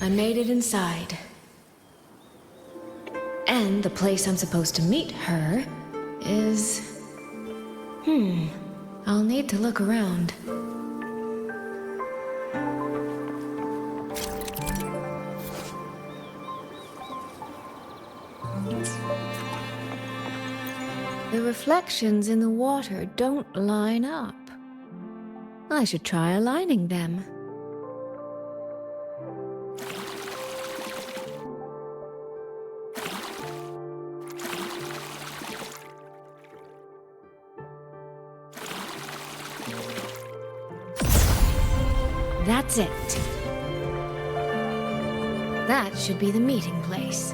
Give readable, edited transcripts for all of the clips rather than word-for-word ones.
I made it inside. And the place I'm supposed to meet her is... I'll need to look around. The reflections in the water don't line up. I should try aligning them. That's it. That should be the meeting place.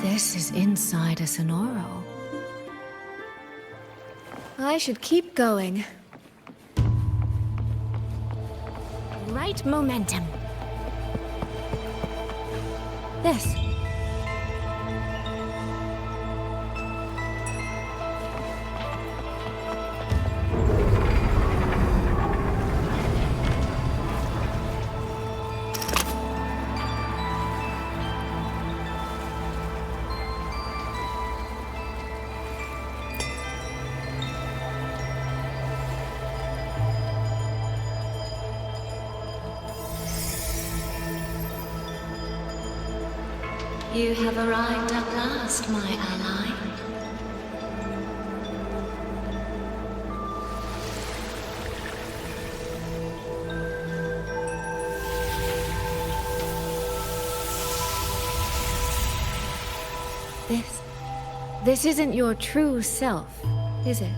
This is inside a Sonoro. I should keep going. Right momentum. This. You have arrived at last, my ally. This isn't your true self, is it?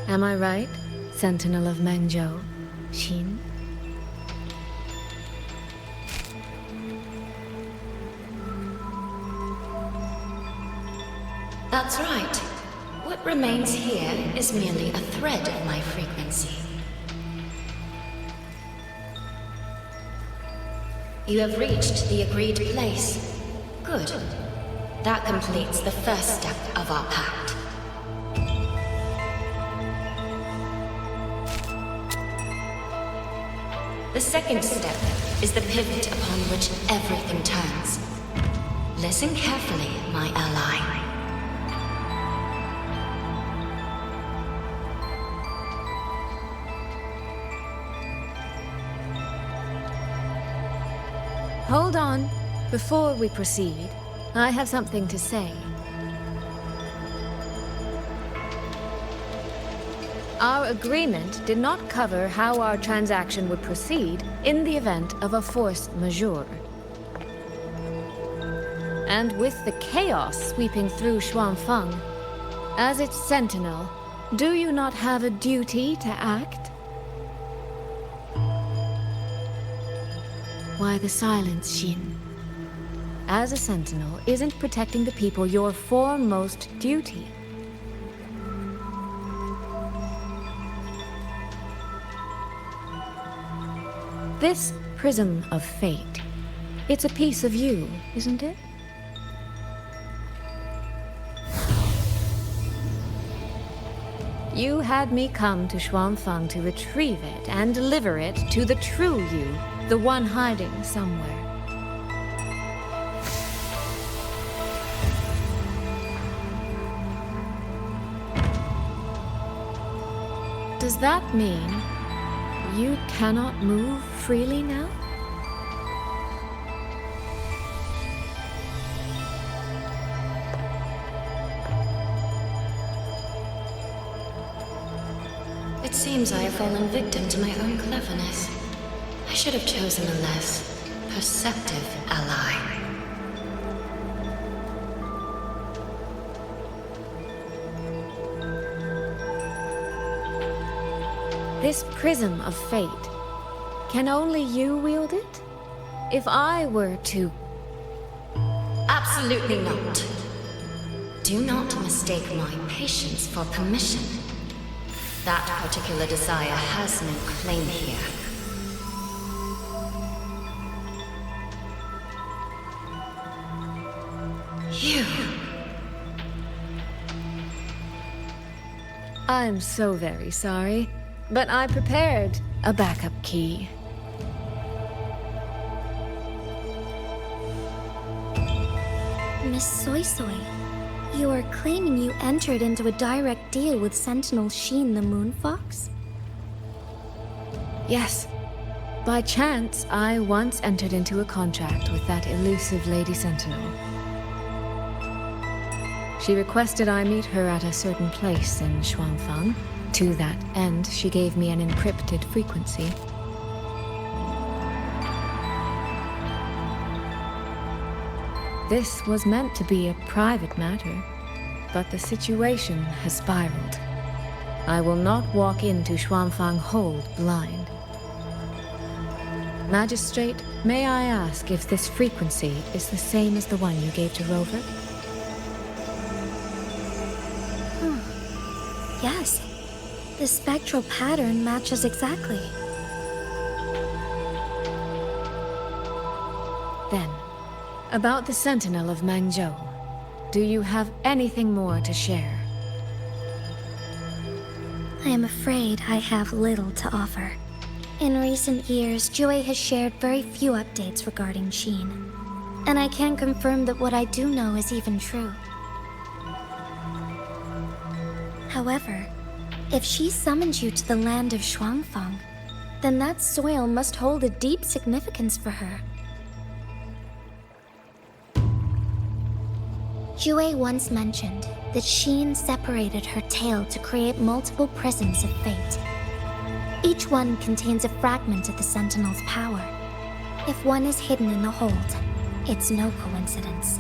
Am I right, Sentinel of Mengzhou, Xin? That's right. What remains here is merely a thread of my frequency. You have reached the agreed place. Good. That completes the first step of our pact. The second step is the pivot upon which everything turns. Listen carefully, my ally. Hold on. Before we proceed, I have something to say. Our agreement did not cover how our transaction would proceed in the event of a force majeure. And with the chaos sweeping through Xuanfeng, as its sentinel, do you not have a duty to act? Why the silence, Xin? As a sentinel, isn't protecting the people your foremost duty? This prism of fate, it's a piece of you, isn't it? You had me come to Xuanfeng to retrieve it and deliver it to the true you, the one hiding somewhere. Does that mean you cannot move freely now? It seems I have fallen victim to my own cleverness. I should have chosen a less perceptive ally. This prism of fate, can only you wield it? If I were to... Absolutely not. Do not mistake my patience for permission. That particular desire has no claim here. You... I'm so very sorry, but I prepared a backup key. Miss Soy Soy, you are claiming you entered into a direct deal with Sentinel Sheen the Moon Fox? Yes. By chance, I once entered into a contract with that elusive Lady Sentinel. She requested I meet her at a certain place in Xuanfang. To that end, she gave me an encrypted frequency. This was meant to be a private matter, but the situation has spiraled. I will not walk into Xuanfang Hold blind. Magistrate, may I ask if this frequency is the same as the one you gave to Rover? Yes. The spectral pattern matches exactly. Then, about the Sentinel of Mangzhou, do you have anything more to share? I am afraid I have little to offer. In recent years, Jue has shared very few updates regarding Sheen. And I can confirm that what I do know is even true. However, if she summons you to the land of Xuanfang, then that soil must hold a deep significance for her. Jue once mentioned that Sheen separated her tail to create multiple prisms of fate. Each one contains a fragment of the Sentinel's power. If one is hidden in the hold, it's no coincidence.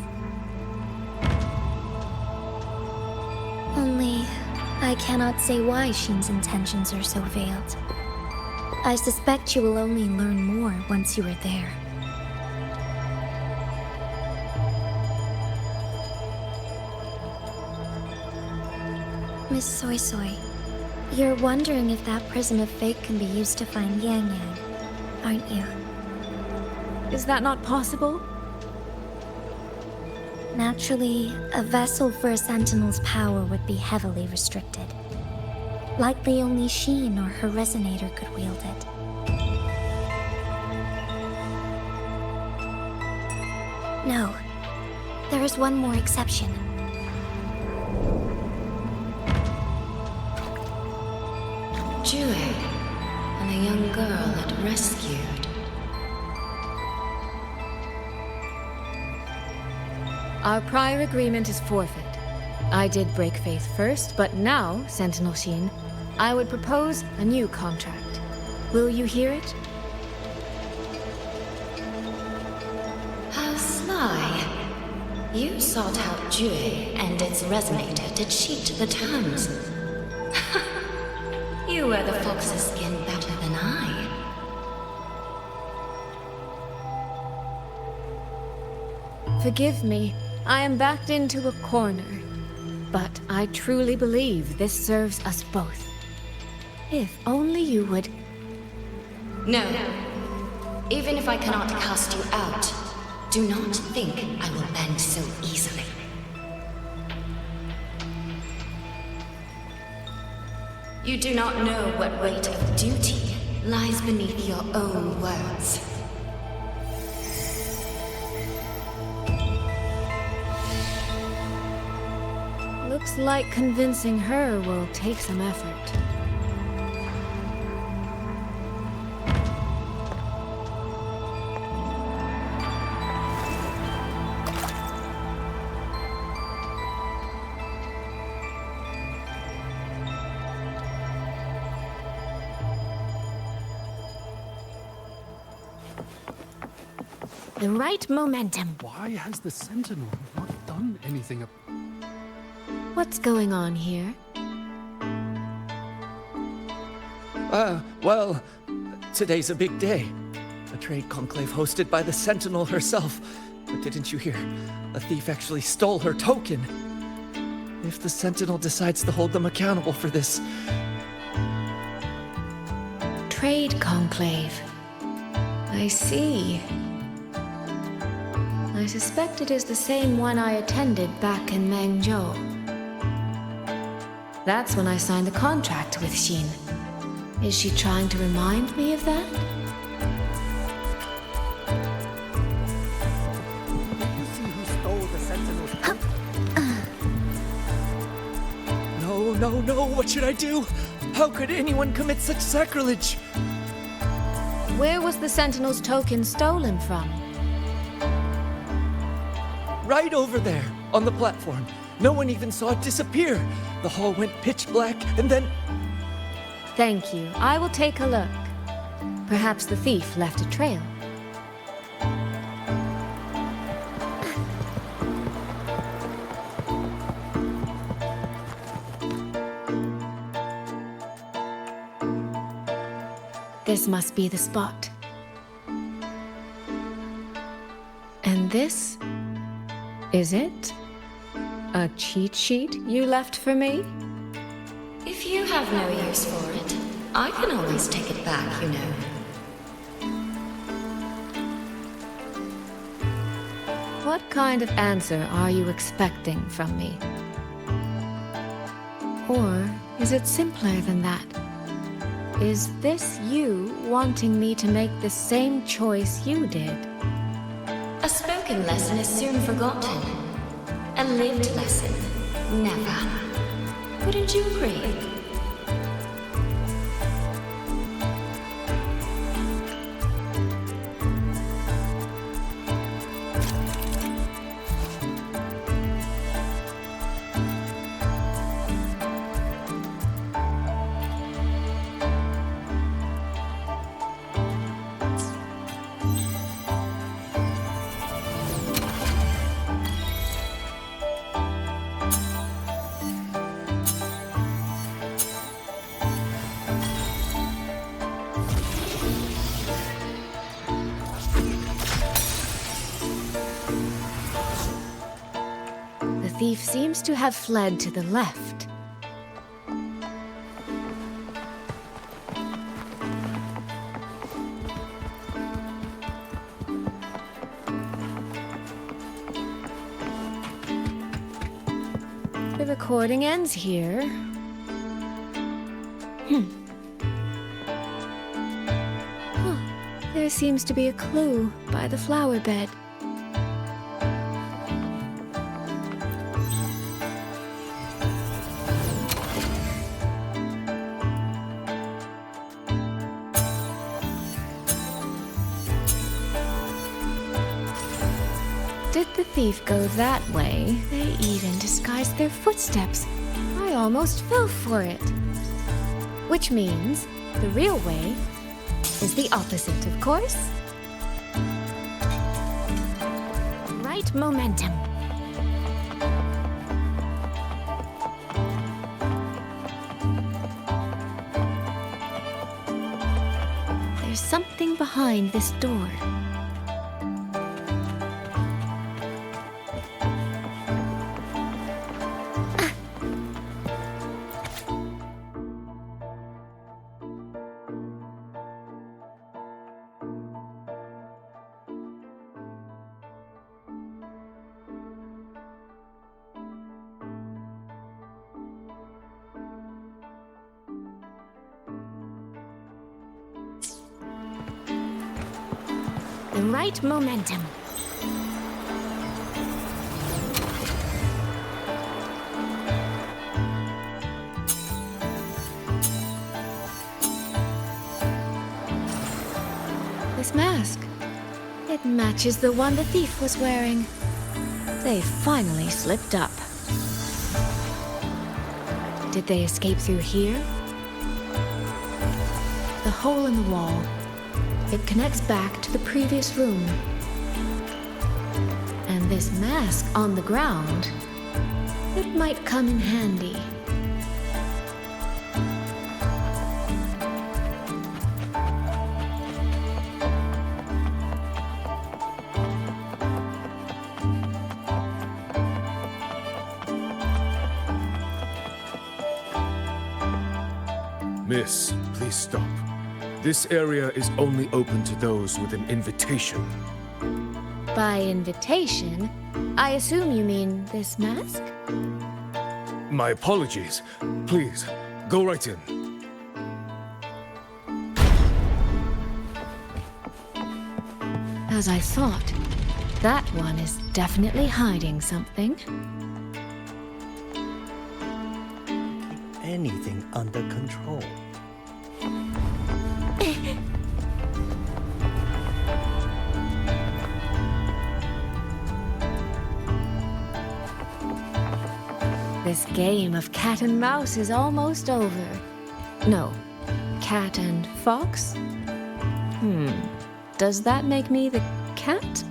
Only, I cannot say why Sheen's intentions are so veiled. I suspect you will only learn more once you are there. Miss Soy Soy, you're wondering if that prism of fate can be used to find Yangyang, aren't you? Is that not possible? Naturally, a vessel for a Sentinel's power would be heavily restricted. Likely only Sheen or her resonator could wield it. No, there is one more exception. Jue, and the young girl it rescued. Our prior agreement is forfeit. I did break faith first, but now, Sentinel Sheen, I would propose a new contract. Will you hear it? How sly. You sought out Jue and its resonator to cheat the terms. You wear the fox's skin better than I. Forgive me, I am backed into a corner. But I truly believe this serves us both. If only you would... No. Even if I cannot cast you out, do not think I will bend so easily. You do not know what weight of duty lies beneath your own words. Looks like convincing her will take some effort. The right momentum. Why has the Sentinel not done anything? What's going on here? Well, today's a big day. A trade conclave hosted by the Sentinel herself. But didn't you hear? A thief actually stole her token. If the Sentinel decides to hold them accountable for this... Trade conclave. I see. I suspect it is the same one I attended back in Mangzhou. That's when I signed the contract with Xin. Is she trying to remind me of that? You see who stole the Sentinels? No, no, no, what should I do? How could anyone commit such sacrilege? Where was the Sentinel's token stolen from? Right over there, on the platform. No one even saw it disappear. The hall went pitch black, and then... Thank you. I will take a look. Perhaps the thief left a trail. This must be the spot. And this is it? A cheat sheet you left for me? If you have no use for it, I can always take it back, you know. What kind of answer are you expecting from me? Or is it simpler than that? Is this you wanting me to make the same choice you did? A spoken lesson is soon forgotten. A lived lesson, never. Wouldn't you agree? The thief seems to have fled to the left. The recording ends here. There seems to be a clue by the flower bed. Did the thief go that way? They even disguised their footsteps. I almost fell for it. Which means the real way is the opposite, of course. Right momentum. There's something behind this door. The right momentum. This mask. It matches the one the thief was wearing. They finally slipped up. Did they escape through here? The hole in the wall. It connects back to the previous room. And this mask on the ground, it might come in handy. Miss, please stop. This area is only open to those with an invitation. By invitation, I assume you mean this mask? My apologies. Please, go right in. As I thought, that one is definitely hiding something. Anything under control. This game of cat and mouse is almost over. No, cat and fox? Does that make me the cat?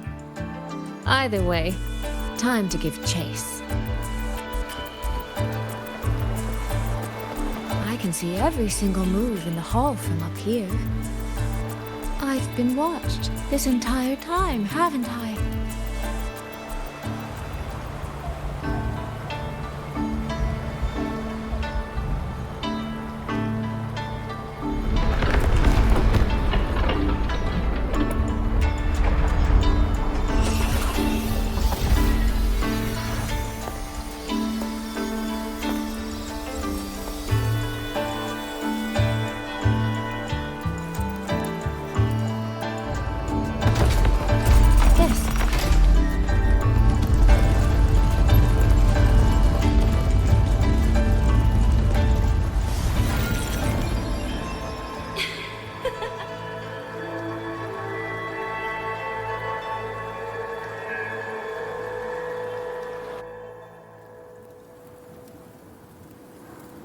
Either way, time to give chase. I can see every single move in the hall from up here. I've been watched this entire time, haven't I?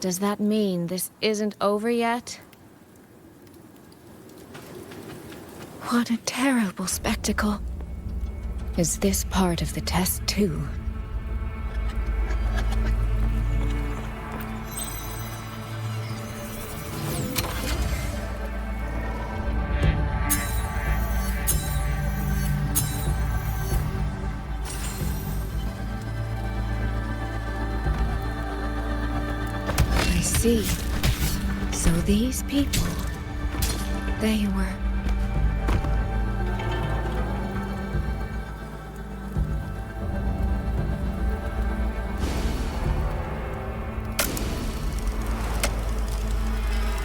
Does that mean this isn't over yet? What a terrible spectacle. Is this part of the test too? See. So these people, they were...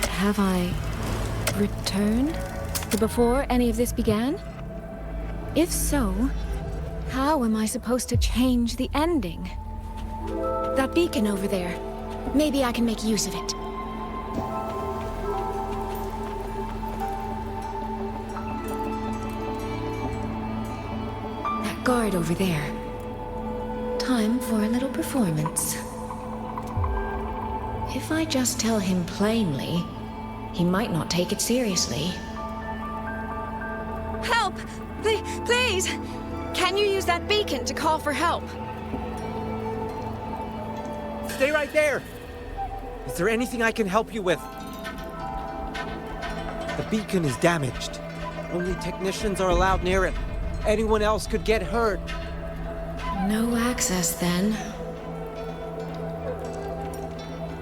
Have I returned to before any of this began? If so, how am I supposed to change the ending? That beacon over there. Maybe I can make use of it. That guard over there. Time for a little performance. If I just tell him plainly, he might not take it seriously. Help! Please! Can you use that beacon to call for help? Stay right there! Is there anything I can help you with? The beacon is damaged. Only technicians are allowed near it. Anyone else could get hurt. No access, then.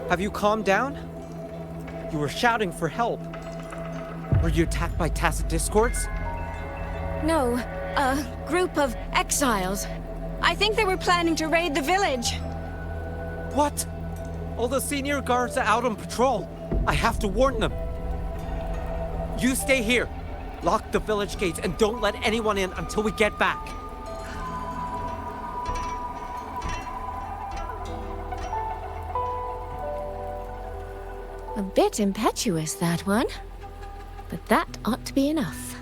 Have you calmed down? You were shouting for help. Were you attacked by tacit discords? No, a group of exiles. I think they were planning to raid the village. What? All the senior guards are out on patrol. I have to warn them. You stay here. Lock the village gates and don't let anyone in until we get back. A bit impetuous, that one. But that ought to be enough.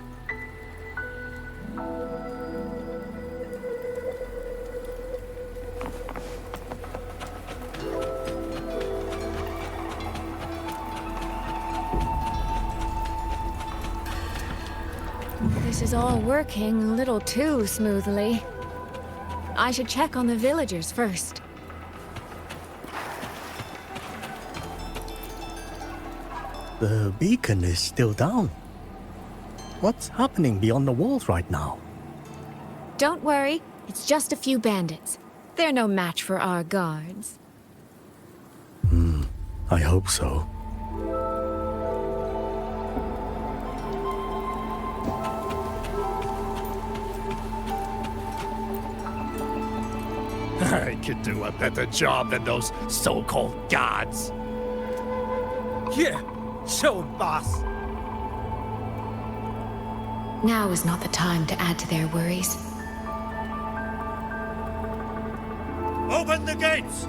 This is all working a little too smoothly. I should check on the villagers first. The beacon is still down. What's happening beyond the walls right now? Don't worry, it's just a few bandits. They're no match for our guards. I hope so. could do a better job than those so-called gods. Yeah, show him, boss. Now is not the time to add to their worries. Open the gates!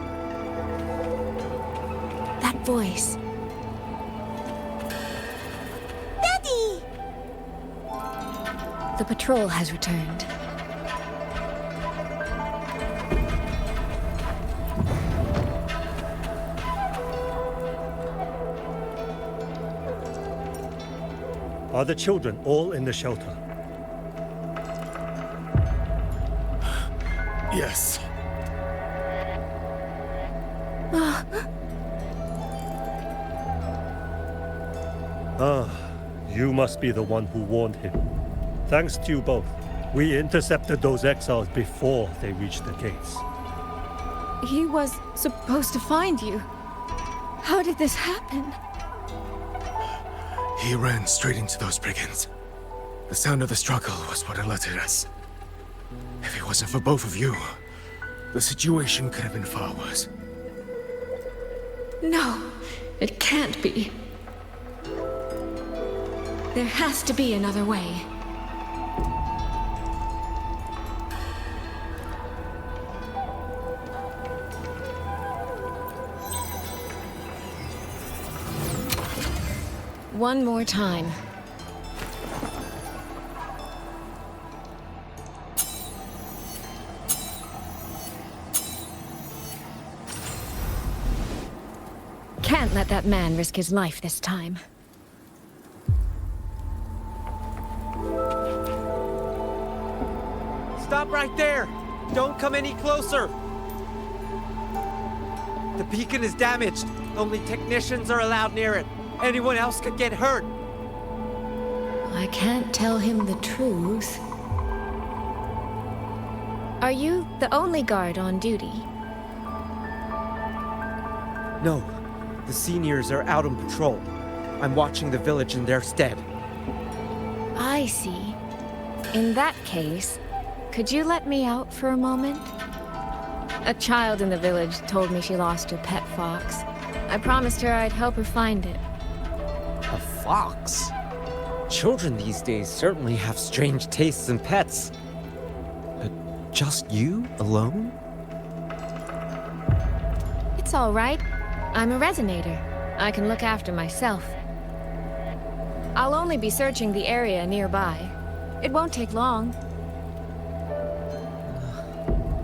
That voice. Daddy! The patrol has returned. Are the children all in the shelter? Yes. You must be the one who warned him. Thanks to you both, we intercepted those exiles before they reached the gates. He was supposed to find you. How did this happen? He ran straight into those brigands. The sound of the struggle was what alerted us. If it wasn't for both of you, the situation could have been far worse. No, it can't be. There has to be another way. One more time. Can't let that man risk his life this time. Stop right there! Don't come any closer! The beacon is damaged. Only technicians are allowed near it. Anyone else could get hurt. I can't tell him the truth. Are you the only guard on duty? No. The seniors are out on patrol. I'm watching the village in their stead. I see. In that case, could you let me out for a moment? A child in the village told me she lost her pet fox. I promised her I'd help her find it. A fox? Children these days certainly have strange tastes in pets. But just you alone? It's all right. I'm a resonator. I can look after myself. I'll only be searching the area nearby. It won't take long.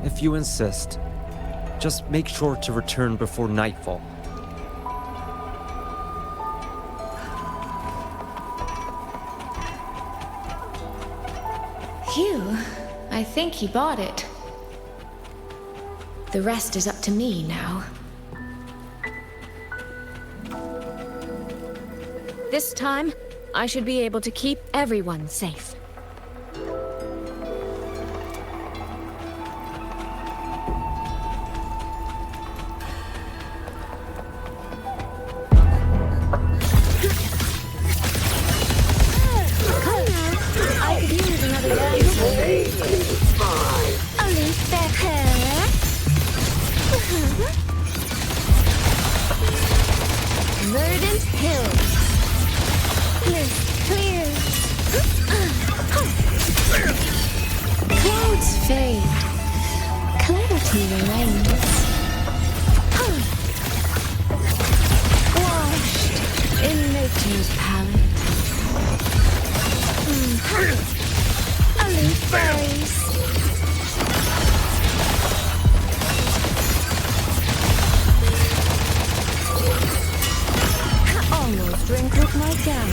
If you insist, just make sure to return before nightfall. Phew, I think he bought it. The rest is up to me now. This time, I should be able to keep everyone safe. I could use another dance. A leaf better. Verdant hills. Clear. Clouds fade. Clarity reigns. Washed in nature's palette. A leaf berries. Almost wrinkled my gown.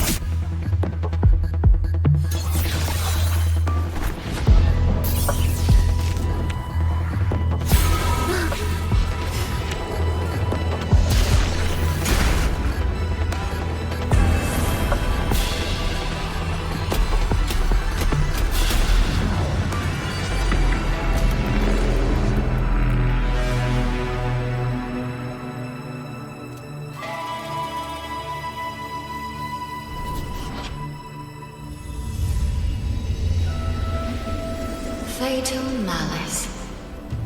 Fatal malice.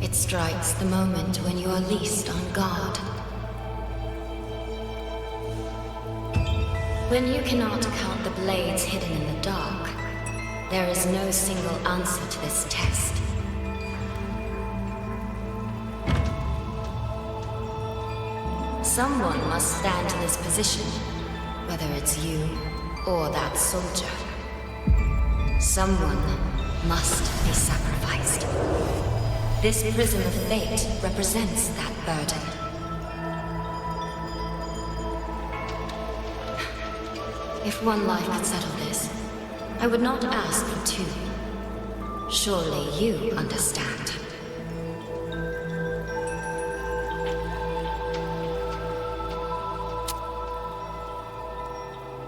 It It strikes the moment when you are least on guard. When you cannot count the blades hidden in the dark, there is no single answer to this test. Someone must stand in this position, whether it's you or that soldier. Someone must be sacrificed. This prism of fate represents that burden. If one life could settle this, I would not ask for two. Surely you understand.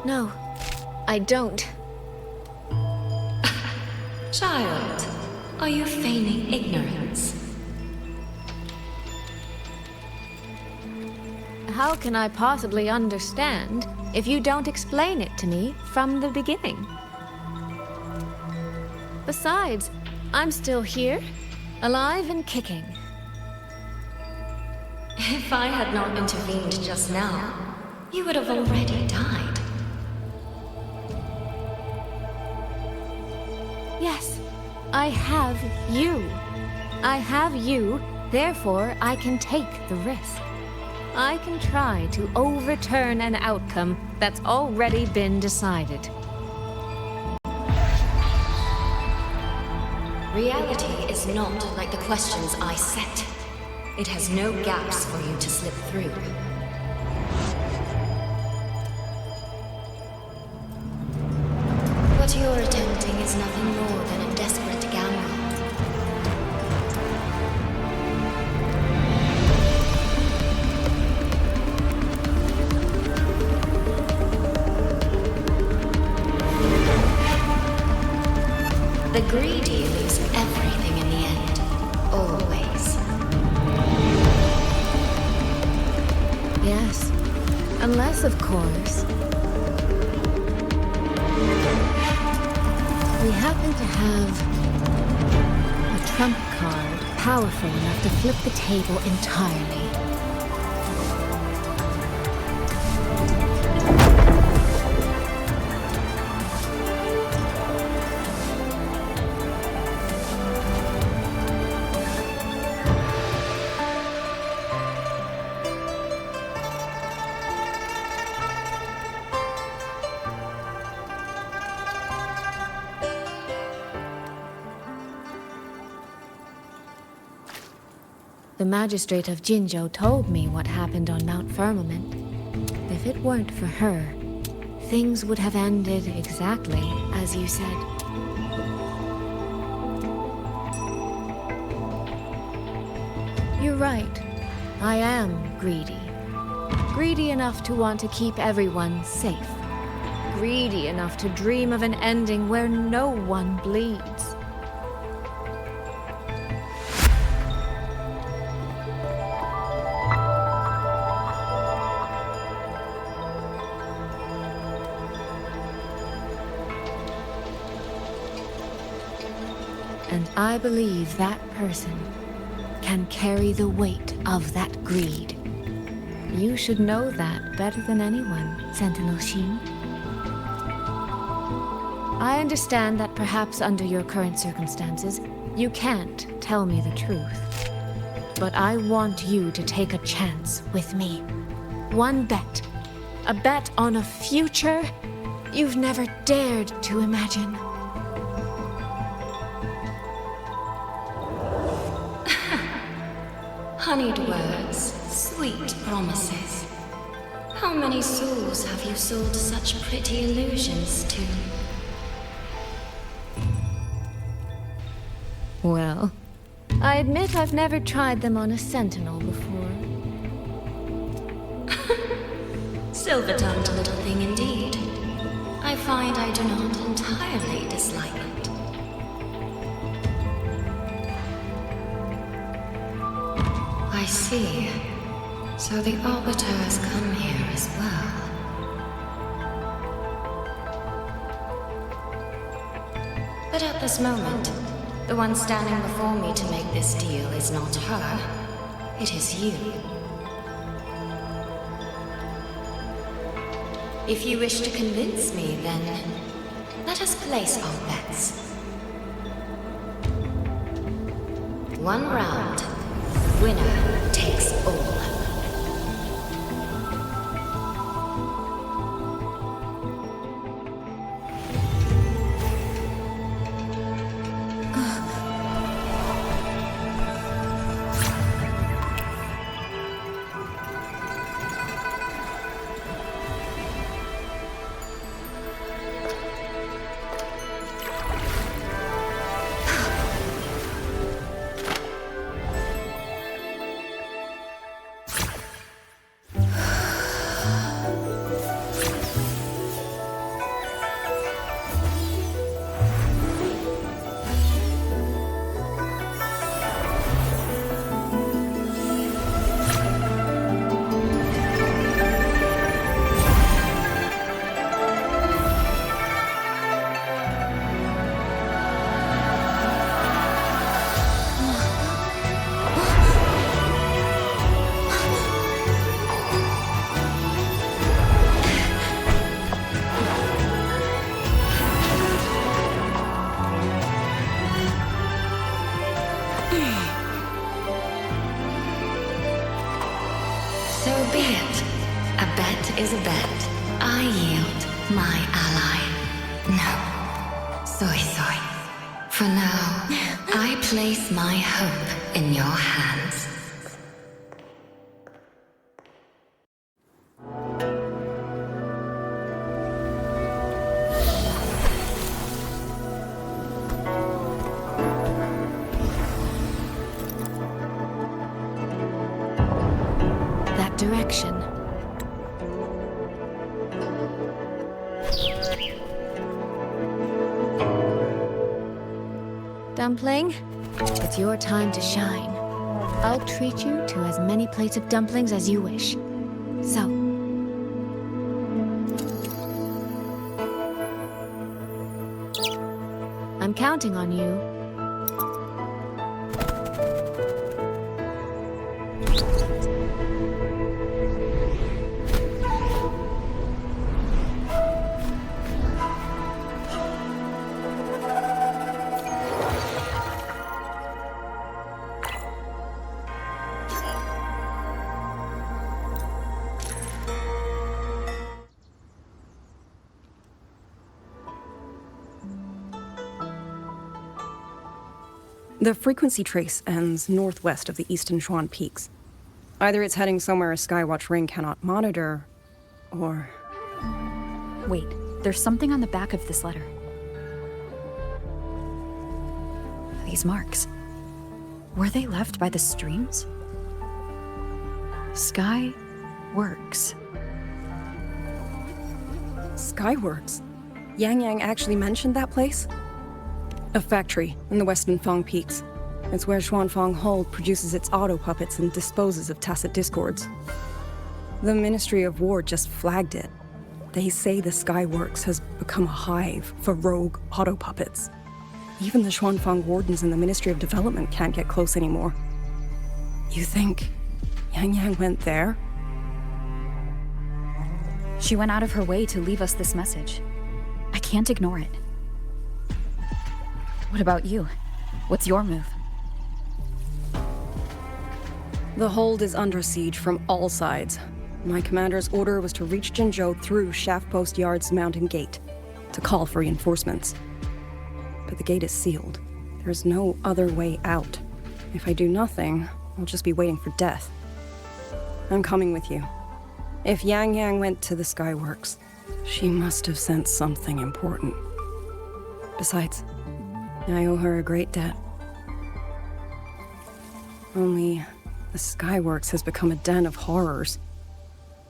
No, I don't. Child, are you feigning ignorance? How can I possibly understand if you don't explain it to me from the beginning? Besides, I'm still here, alive and kicking. If I had not intervened just now, you would have already died. Yes, I have you. I have you, therefore I can take the risk. I can try to overturn an outcome that's already been decided. Reality is not like the questions I set. It has no gaps for you to slip through. What you're attempting is nothing more than a desperate gamble. The greedy lose everything in the end. Always. Yes, unless, of course, we happen to have a trump card powerful enough to flip the table entirely. The magistrate of Jinzhou told me what happened on Mount Firmament. If it weren't for her, things would have ended exactly as you said. You're right. I am greedy. Greedy enough to want to keep everyone safe. Greedy enough to dream of an ending where no one bleeds. And I believe that person can carry the weight of that greed. You should know that better than anyone, Sentinel Xin. I understand that perhaps under your current circumstances, you can't tell me the truth. But I want you to take a chance with me. One bet. A bet on a future you've never dared to imagine. Honeyed words, sweet promises. How many souls have you sold such pretty illusions to? Well, I admit I've never tried them on a Sentinel before. Silver-tongued little thing indeed. I find I do not entirely dislike it. I see. So the Arbiter has come here as well. But at this moment, The one standing before me to make this deal is not her. It is you. If you wish to convince me, then let us place our bets. One round. Winner takes all. Is a bet. I yield my ally. No. Sorry. For now, I place my hope in your hands. That direction. Dumpling, it's your time to shine. I'll treat you to as many plates of dumplings as you wish. So, I'm counting on you. The frequency trace ends northwest of the eastern Xuan Peaks. Either it's heading somewhere a Skywatch ring cannot monitor, or... Wait, there's something on the back of this letter. These marks. Were they left by the streams? Skyworks. Skyworks? Yangyang actually mentioned that place? A factory in the western Fang Peaks. It's where Xuanfang Hold produces its auto puppets and disposes of tacit discords. The Ministry of War just flagged it. They say the Skyworks has become a hive for rogue auto puppets. Even the Xuanfang wardens in the Ministry of Development can't get close anymore. You think Yangyang went there? She went out of her way to leave us this message. I can't ignore it. What about you? What's your move? The hold is under siege from all sides. My commander's order was to reach Jinzhou through Shaft Post Yard's mountain gate, to call for reinforcements. But the gate is sealed. There's no other way out. If I do nothing, I'll just be waiting for death. I'm coming with you. If Yangyang went to the Skyworks, she must have sent something important. Besides, I owe her a great debt. Only, the Skyworks has become a den of horrors.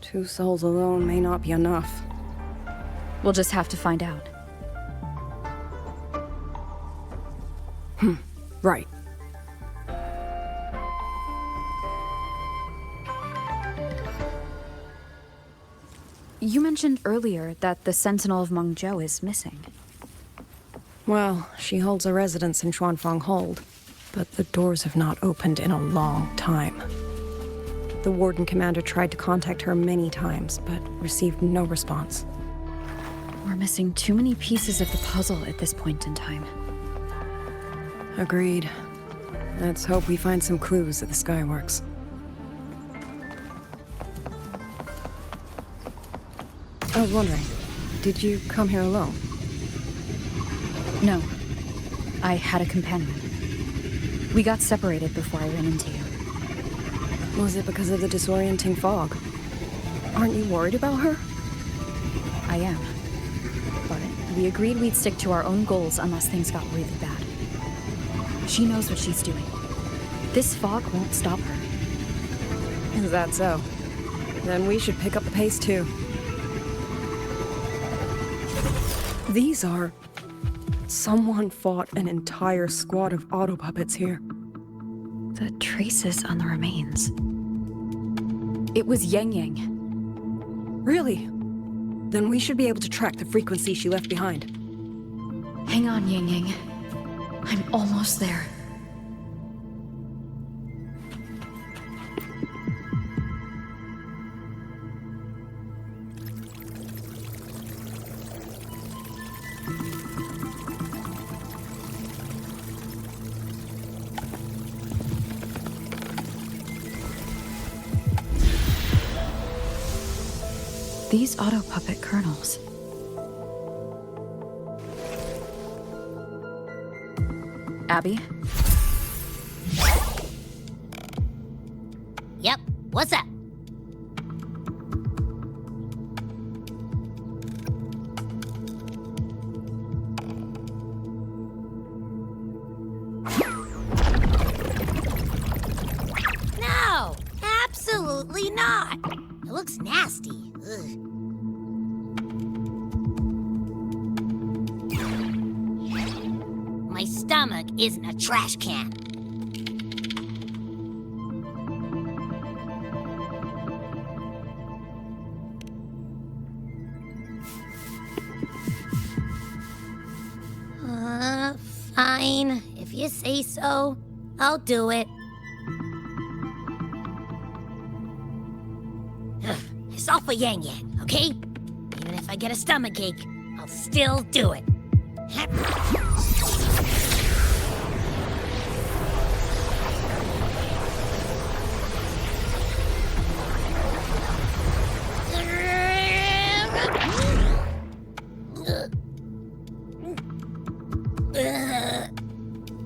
2 souls alone may not be enough. We'll just have to find out. Right. You mentioned earlier that the Sentinel of Mengzhou is missing. Well, she holds a residence in Xuanfang Hold, but the doors have not opened in a long time. The Warden Commander tried to contact her many times, but received no response. We're missing too many pieces of the puzzle at this point in time. Agreed. Let's hope we find some clues at the Skyworks. I was wondering, did you come here alone? No. I had a companion. We got separated before I ran into you. Was it because of the disorienting fog? Aren't you worried about her? I am. But we agreed we'd stick to our own goals unless things got really bad. She knows what she's doing. This fog won't stop her. Is that so? Then we should pick up the pace too. These are... Someone fought an entire squad of auto puppets here. The traces on the remains. It was Yangyang. Really? Then we should be able to track the frequency she left behind. Hang on, Yangyang. I'm almost there. These auto-puppet kernels. Abby? Yep, what's up? No, absolutely not. It looks nasty. Ugh. My stomach isn't a trash can. Fine. If you say so, I'll do it. It's all for Yangyang, okay? Even if I get a stomachache, I'll still do it.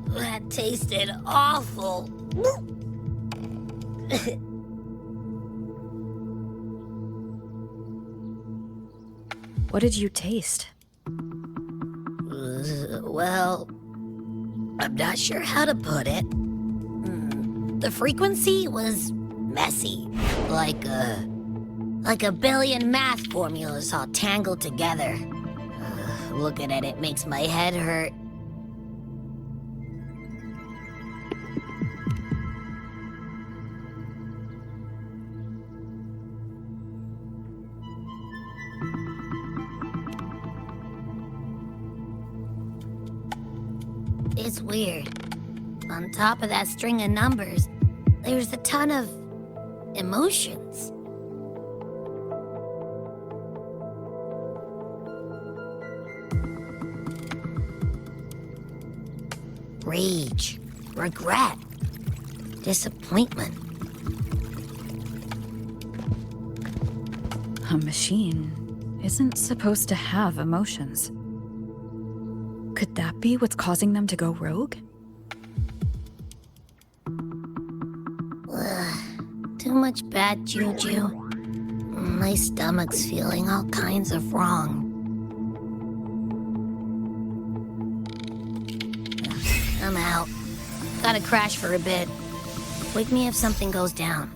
That tasted awful. What did you taste? Well, I'm not sure how to put it. The frequency was messy, like a billion math formulas all tangled together. Looking at it makes my head hurt. It's weird. On top of that string of numbers, there's a ton of emotions. Rage, regret, disappointment. A machine isn't supposed to have emotions. Could that be what's causing them to go rogue? Too much bad juju. My stomach's feeling all kinds of wrong. I'm out. Gotta crash for a bit. Wake me if something goes down.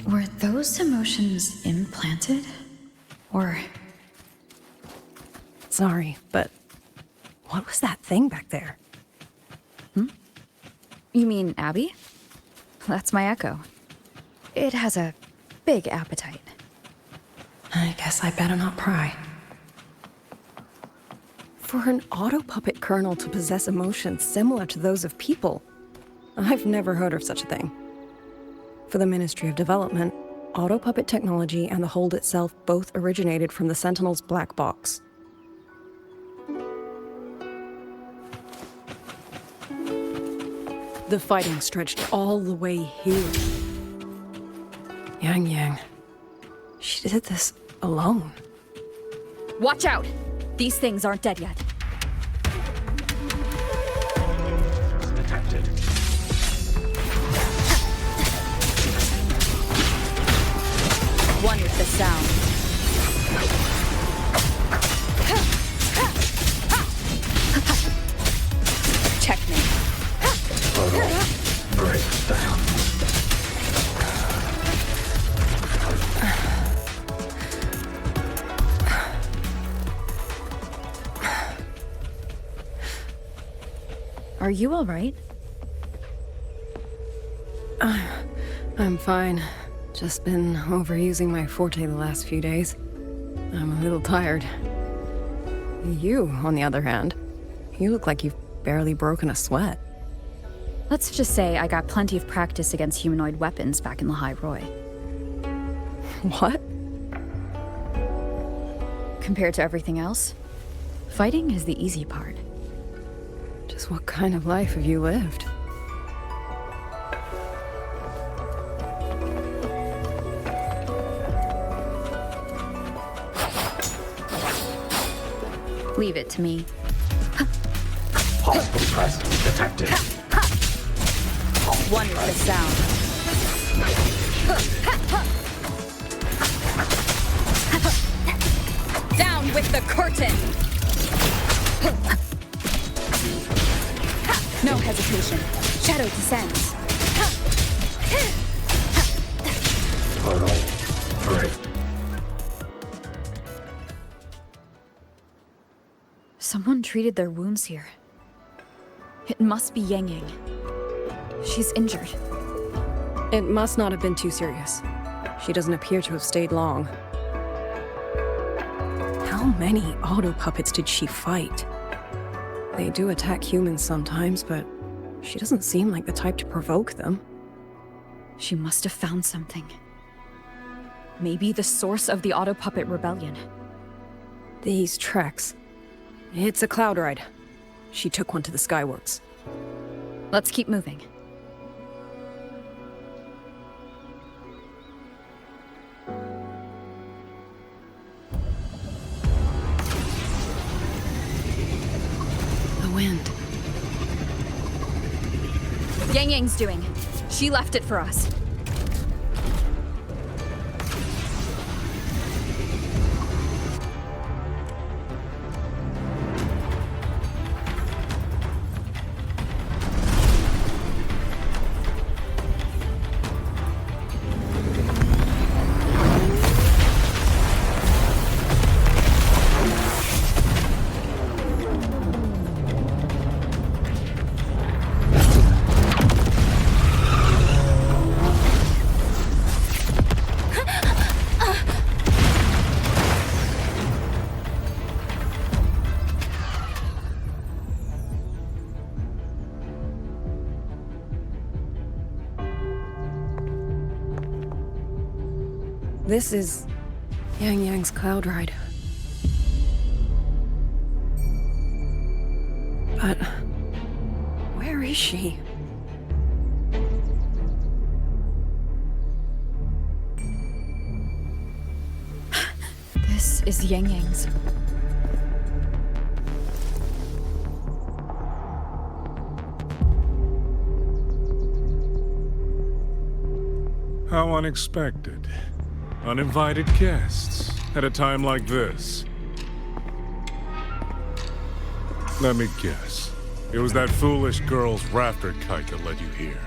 Were those emotions implanted? Or... Sorry, but what was that thing back there? You mean Abby? That's my echo. It has a big appetite. I guess I better not pry. For an auto-puppet kernel to possess emotions similar to those of people, I've never heard of such a thing. For the Ministry of Development, auto-puppet technology and the hold itself both originated from the Sentinels' black box. The fighting stretched all the way here. Yangyang. She did this alone. Watch out! These things aren't dead yet. Detected. One with the sound. Checkmate. Breakdown. Are you all right? I'm fine. Just been overusing my forte the last few days. I'm a little tired. You, on the other hand, you look like you've barely broken a sweat. Let's just say I got plenty of practice against humanoid weapons back in lahai-roi. What? Compared to everything else, fighting is the easy part. Just what kind of life have you lived? Leave it to me. Hostile presence detected. One with the sound. Down with the curtain! No hesitation. Shadow descends. Portal break. Someone treated their wounds here. It must be Yangyang. She's injured. It must not have been too serious. She doesn't appear to have stayed long. How many auto-puppets did she fight? They do attack humans sometimes, but she doesn't seem like the type to provoke them. She must have found something. Maybe the source of the auto-puppet rebellion. These treks. It's a cloud ride. She took one to the Skyworks. Let's keep moving. The wind. Yangyang's doing. She left it for us. This is Yangyang's cloud ride. But where is she? This is Yangyang's. How unexpected. Uninvited guests at a time like this. Let me guess. It was that foolish girl's rafter kite that led you here.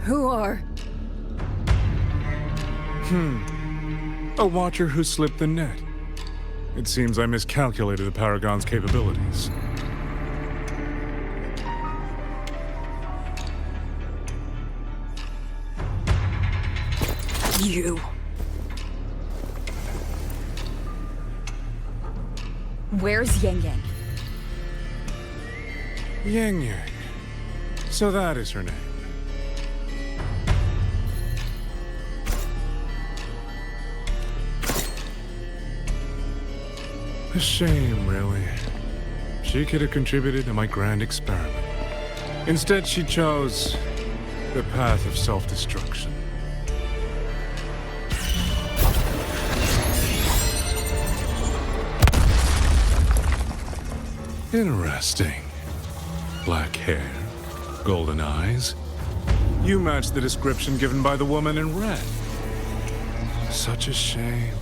Who are? A watcher who slipped the net. It seems I miscalculated the Paragon's capabilities. You. Where's Yangyang? Yangyang. So that is her name. A shame, really. She could have contributed to my grand experiment. Instead, she chose the path of self-destruction. Interesting. Black hair, golden eyes. You match the description given by the woman in red. Such a shame.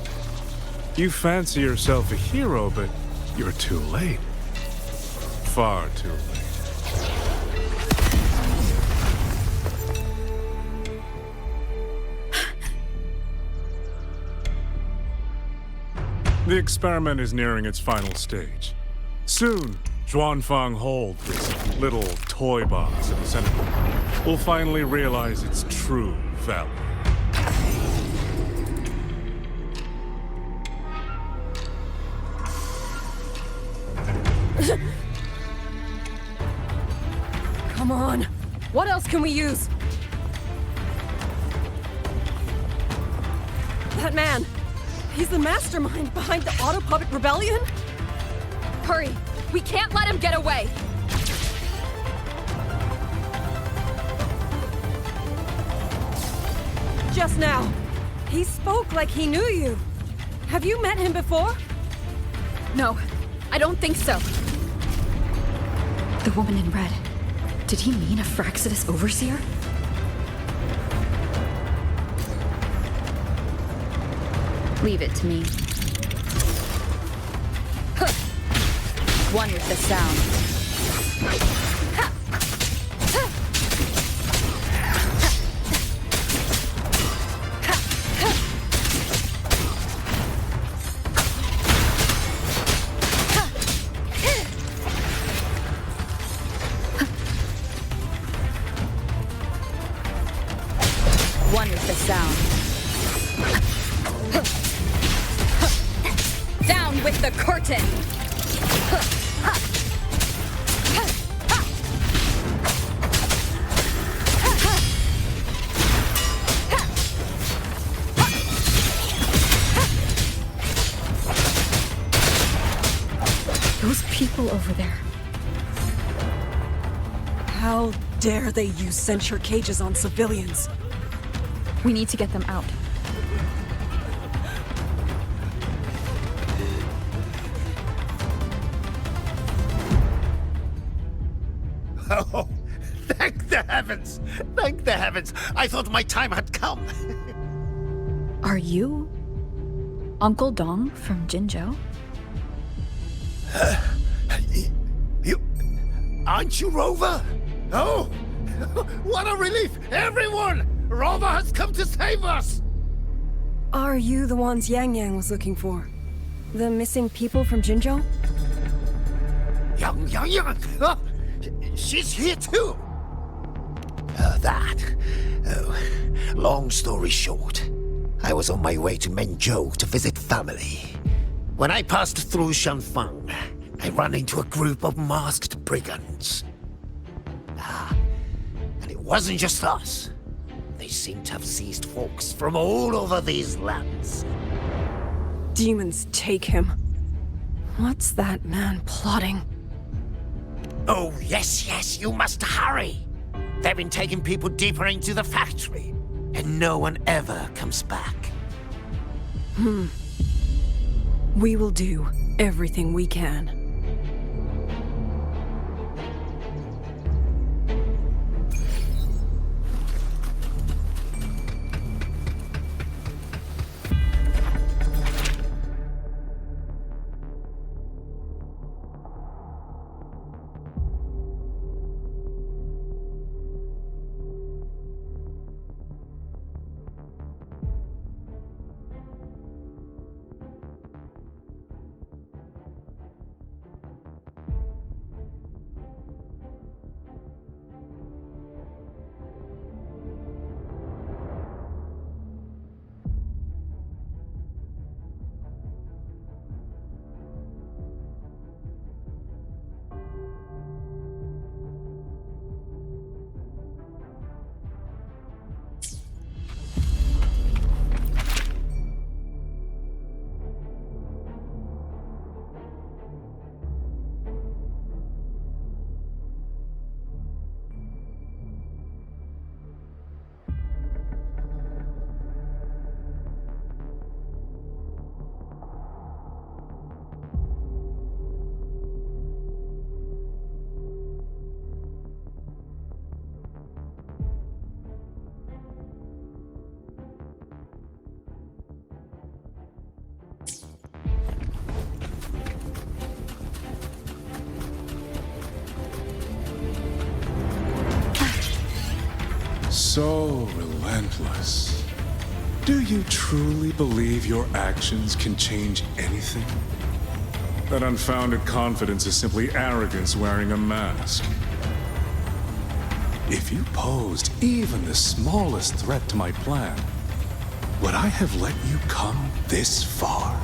You fancy yourself a hero, but you're too late. Far too late. The experiment is nearing its final stage. Soon, Xuanfang Hold, this little toy box in the Sentinel, will finally realize its true value. Come on. What else can we use? That man. He's the mastermind behind the Autopuppet Rebellion? Hurry! We can't let him get away! Just now, he spoke like he knew you. Have you met him before? No, I don't think so. The woman in red. Did he mean a Fraxidus overseer? Leave it to me. Huh. One with the sound. Ha. Ha. Ha. Ha. One with the sound. Down with the curtain! Those people over there. How dare they use censure cages on civilians? We need to get them out. Oh, thank the heavens! Thank the heavens! I thought my time had come! Are you Uncle Dong from Jinzhou? You... Aren't you Rover? Oh! What a relief! Everyone! Rover has come to save us! Are you the ones Yangyang was looking for? The missing people from Jinzhou? Yangyang! Oh, she's here too! Long story short, I was on my way to Menzhou to visit family. When I passed through Shanfang, I ran into a group of masked brigands. And it wasn't just us. They seem to have seized folks from all over these lands. Demons take him. What's that man plotting? Oh, yes, you must hurry. They've been taking people deeper into the factory, and no one ever comes back. We will do everything we can. So relentless. Do you truly believe your actions can change anything? That unfounded confidence is simply arrogance wearing a mask. If you posed even the smallest threat to my plan, would I have let you come this far?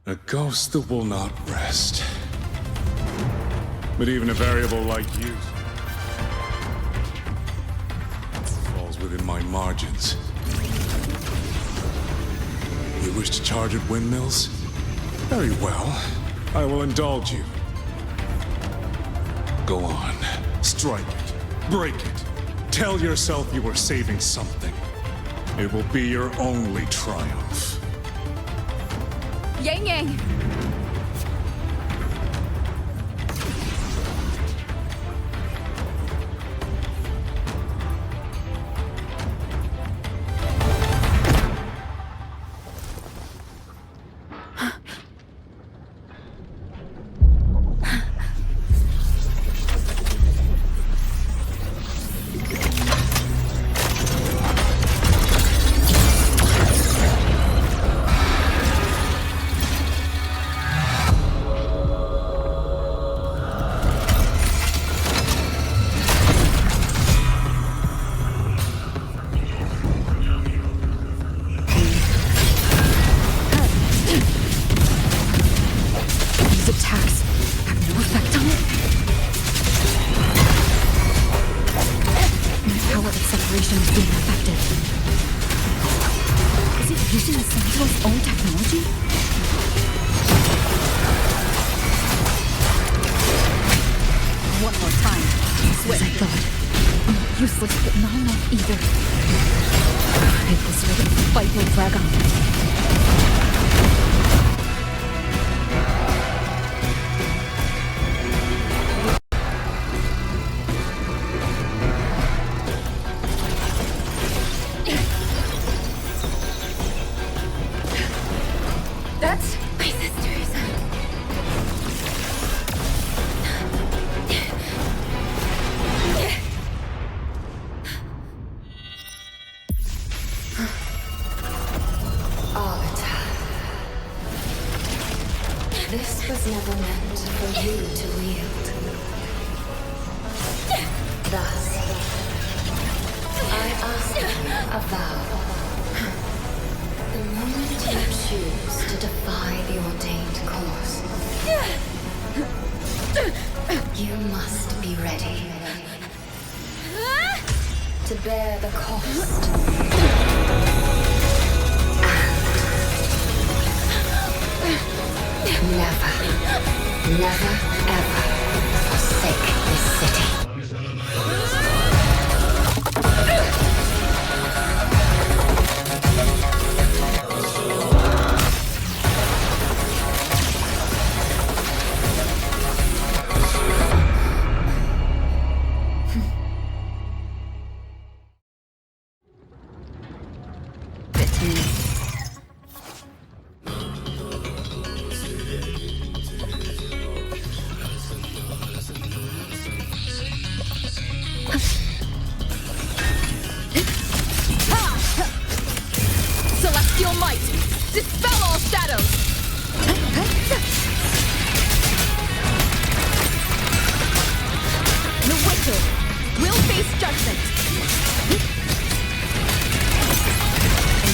A ghost that will not rest. But even a variable like you falls within my margins. You wish to charge at windmills? Very well. I will indulge you. Go on. Strike it. Break it. Tell yourself you are saving something. It will be your only triumph. Yangyang! This was never meant for you to wield. Thus, I ask you a vow. The moment you choose to defy the ordained course, you must be ready to bear the cost. Never, ever forsake this city.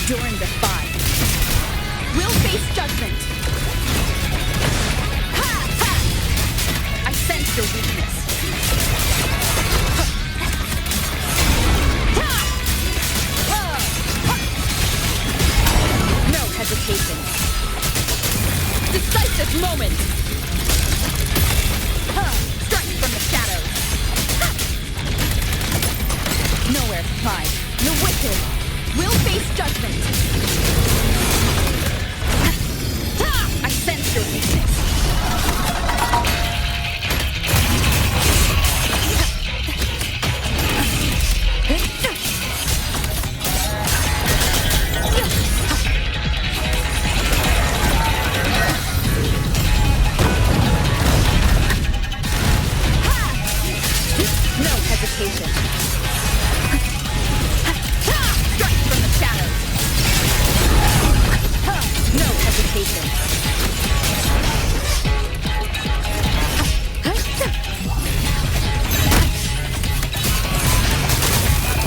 Enduring the fight. moment! Strike from the shadows! Nowhere to hide. The wicked will face judgment! I sense your weakness! No hesitation. Strike from the shadows. No hesitation.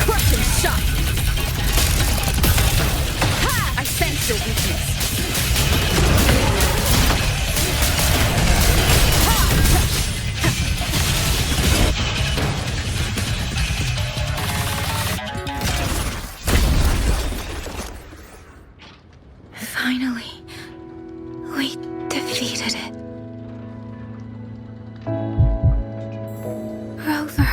Crushing shot. I sense your weakness. Finally, we defeated it. Rover.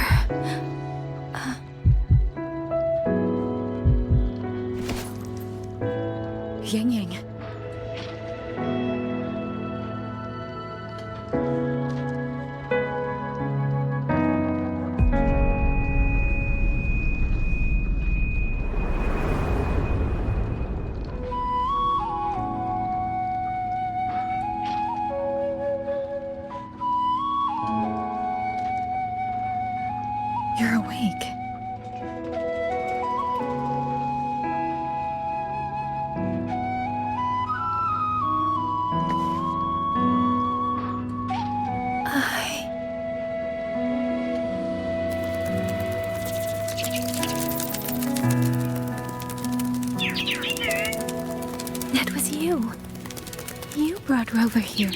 Yangyang. You're awake. That was you. You brought Rover here.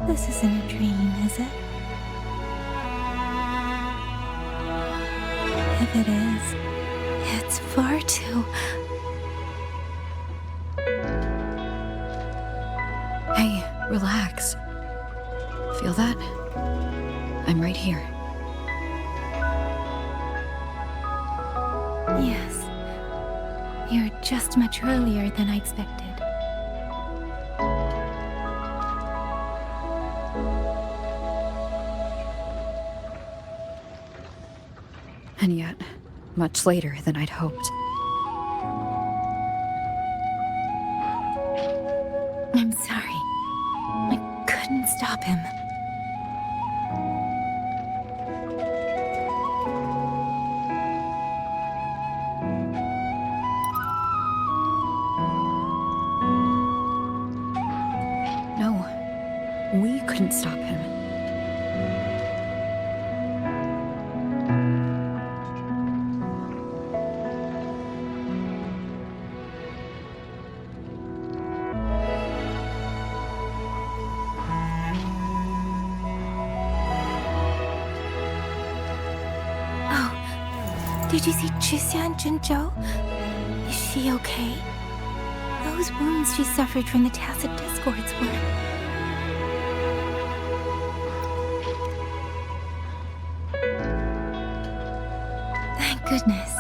This isn't a dream, is it? If it is, it's far too... Hey, relax. Feel that? I'm right here. Yes. You're just much earlier than I expected. And yet, much later than I'd hoped. I'm sorry. I couldn't stop him. No, we couldn't stop him. Did you see Xuanling Jinzhou? Is she okay? Those wounds she suffered from the tacit discords were... Thank goodness.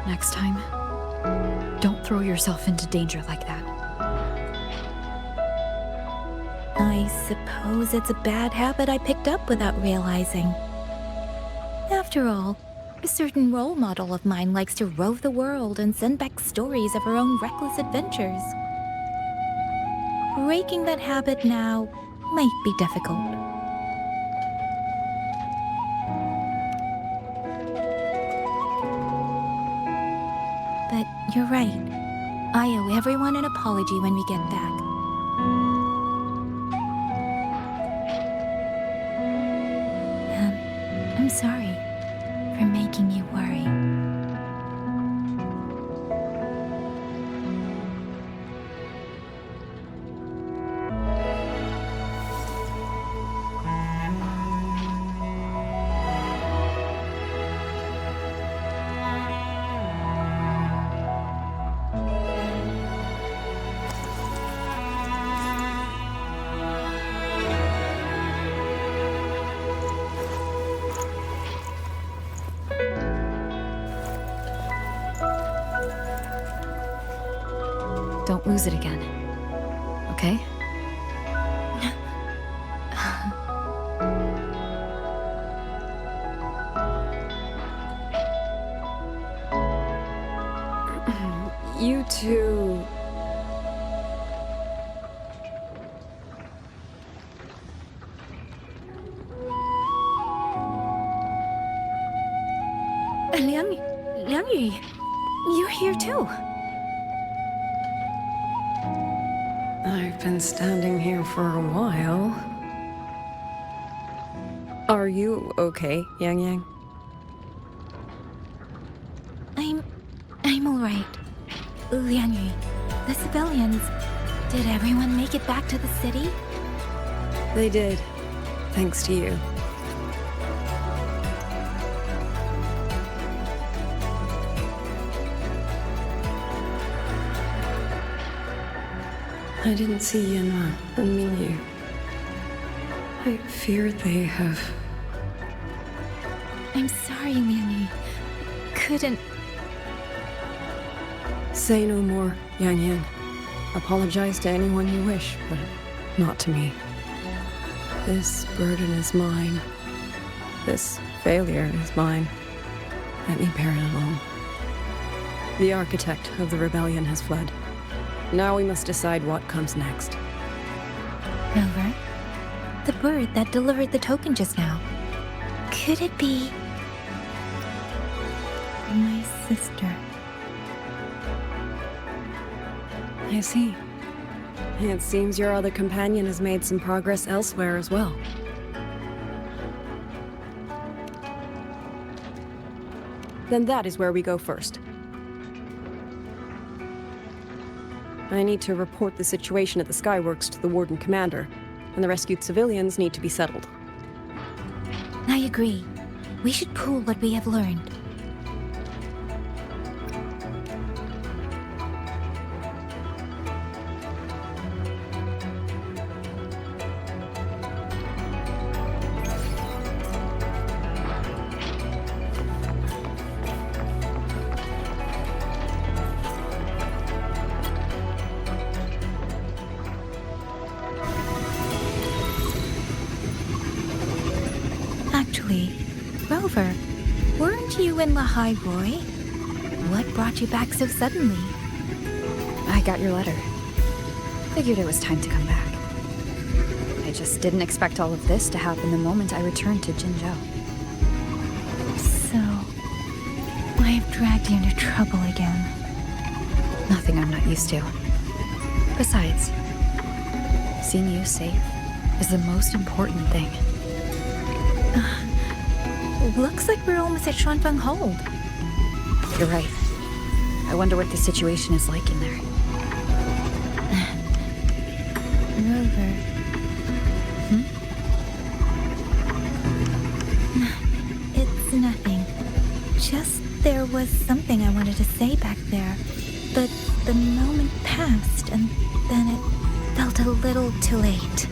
Next time, don't throw yourself into danger like that. I suppose it's a bad habit I picked up without realizing. After all, a certain role model of mine likes to rove the world and send back stories of her own reckless adventures. Breaking that habit now might be difficult. But you're right. I owe everyone an apology when we get back. I'm sorry for making you worry. Don't lose it again. Okay? You two... Liangyu, you're here too. I've been standing here for a while. Are you okay, Yangyang? I'm alright. Liangyu, the civilians, did everyone make it back to the city? They did, thanks to you. I didn't see Yanma and Muyu. I fear they have... I'm sorry, Liangyu. Couldn't... Say no more, Yangyang. Apologize to anyone you wish, but not to me. This burden is mine. This failure is mine. Let me bear it alone. The architect of the rebellion has fled. Now we must decide what comes next. Rover, the bird that delivered the token just now. Could it be... my sister? I see. It seems your other companion has made some progress elsewhere as well. Then that is where we go first. I need to report the situation at the Skyworks to the Warden Commander, and the rescued civilians need to be settled. I agree. We should pool what we have learned. Rover, weren't you in lahai-roi? What brought you back so suddenly? I got your letter. Figured it was time to come back. I just didn't expect all of this to happen the moment I returned to Jinzhou. So... I've dragged you into trouble again. Nothing I'm not used to. Besides, seeing you safe is the most important thing. Looks like we're almost at Xuanling Hold. You're right. I wonder what the situation is like in there. Rover. It's nothing. Just there was something I wanted to say back there. But the moment passed, and then it felt a little too late.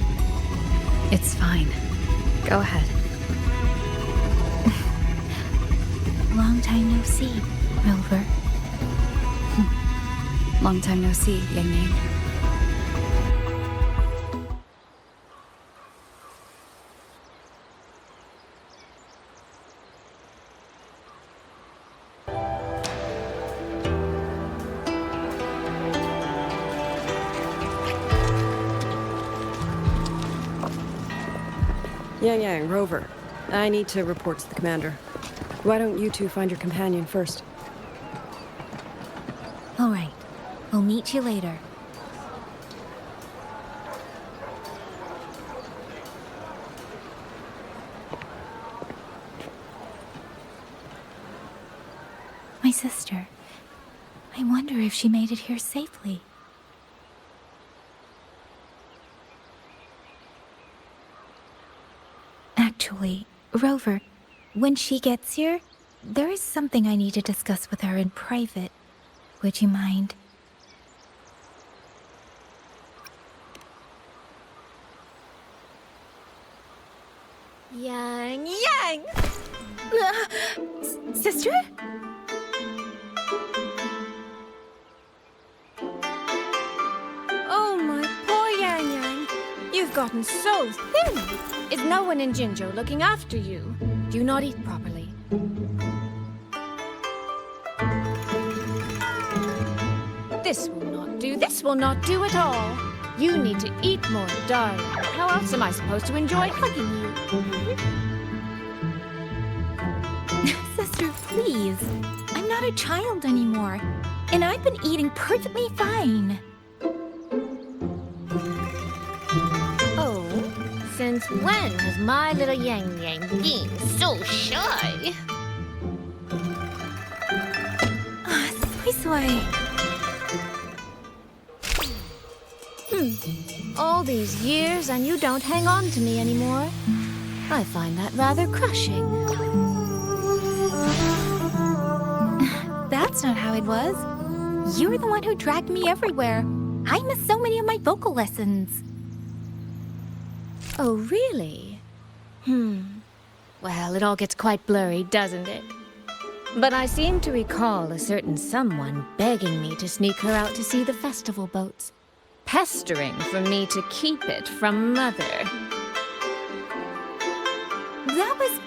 It's fine. Go ahead. Long time no see, Rover. Long time no see, Yangyang. Yangyang, Rover. I need to report to the commander. Why don't you two find your companion first? All right. We'll meet you later. My sister. I wonder if she made it here safely. Actually, Rover, when she gets here, there is something I need to discuss with her in private. Would you mind? Yangyang! Sister? gotten so thin. Is no one in Jinzhou looking after you? Do you not eat properly? This will not do. This will not do at all. You need to eat more, darling. How else am I supposed to enjoy hugging you? Sister, please. I'm not a child anymore, and I've been eating perfectly fine. Oh, since when has my little Yangyang been so shy? Soy. All these years and you don't hang on to me anymore. I find that rather crushing. That's not how it was. You were the one who dragged me everywhere. I missed so many of my vocal lessons. Oh, really? Well, it all gets quite blurry, doesn't it? But I seem to recall a certain someone begging me to sneak her out to see the festival boats, pestering for me to keep it from Mother. That was...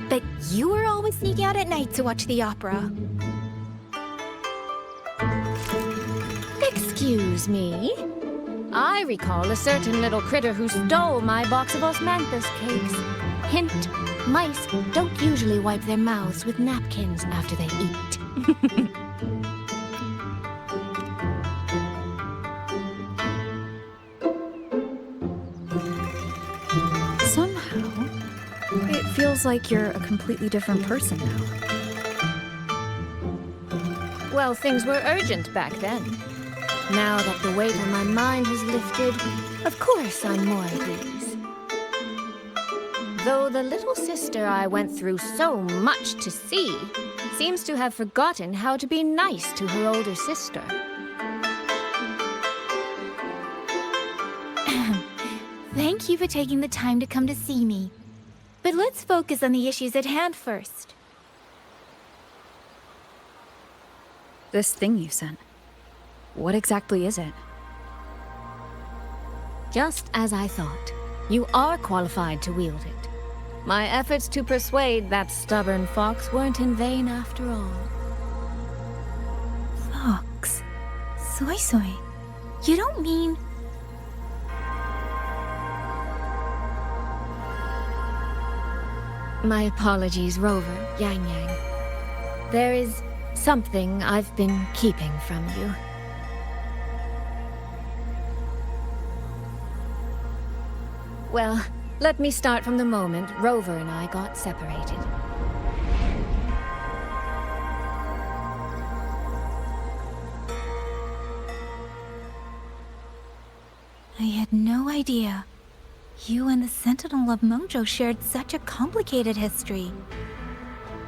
But you were always sneaking out at night to watch the opera. Excuse me? I recall a certain little critter who stole my box of osmanthus cakes. Hint, mice don't usually wipe their mouths with napkins after they eat. Somehow, it feels like you're a completely different person now. Well, things were urgent back then. Now that the weight on my mind has lifted, of course I'm more at ease. Though the little sister I went through so much to see seems to have forgotten how to be nice to her older sister. Thank you for taking the time to come to see me. But let's focus on the issues at hand first. This thing you sent. What exactly is it? Just as I thought. You are qualified to wield it. My efforts to persuade that stubborn fox weren't in vain after all. Fox? Soy. You don't mean... My apologies, Rover, Yangyang. There is something I've been keeping from you. Well, let me start from the moment Rover and I got separated. I had no idea. You and the Sentinel of Mengzhou shared such a complicated history.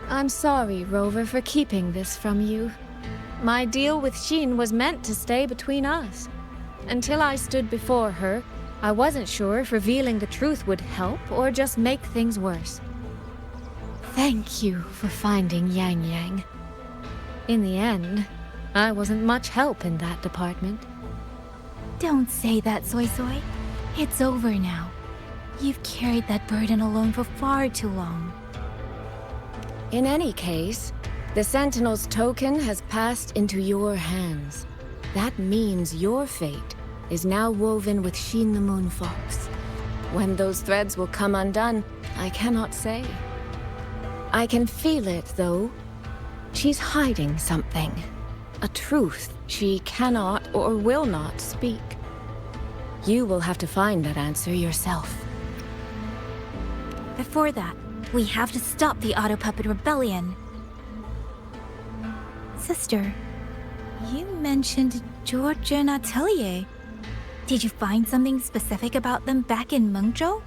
I'm sorry, Rover, for keeping this from you. My deal with Xin was meant to stay between us. Until I stood before her, I wasn't sure if revealing the truth would help or just make things worse. Thank you for finding Yangyang. In the end, I wasn't much help in that department. Don't say that, Soy. It's over now. You've carried that burden alone for far too long. In any case, the Sentinel's token has passed into your hands. That means your fate is now woven with Xin the Moon Fox. When those threads will come undone, I cannot say. I can feel it, though. She's hiding something. A truth she cannot or will not speak. You will have to find that answer yourself. Before that, we have to stop the Auto Puppet Rebellion. Sister, you mentioned Georgia and Atelier. Did you find something specific about them back in Mengzhou?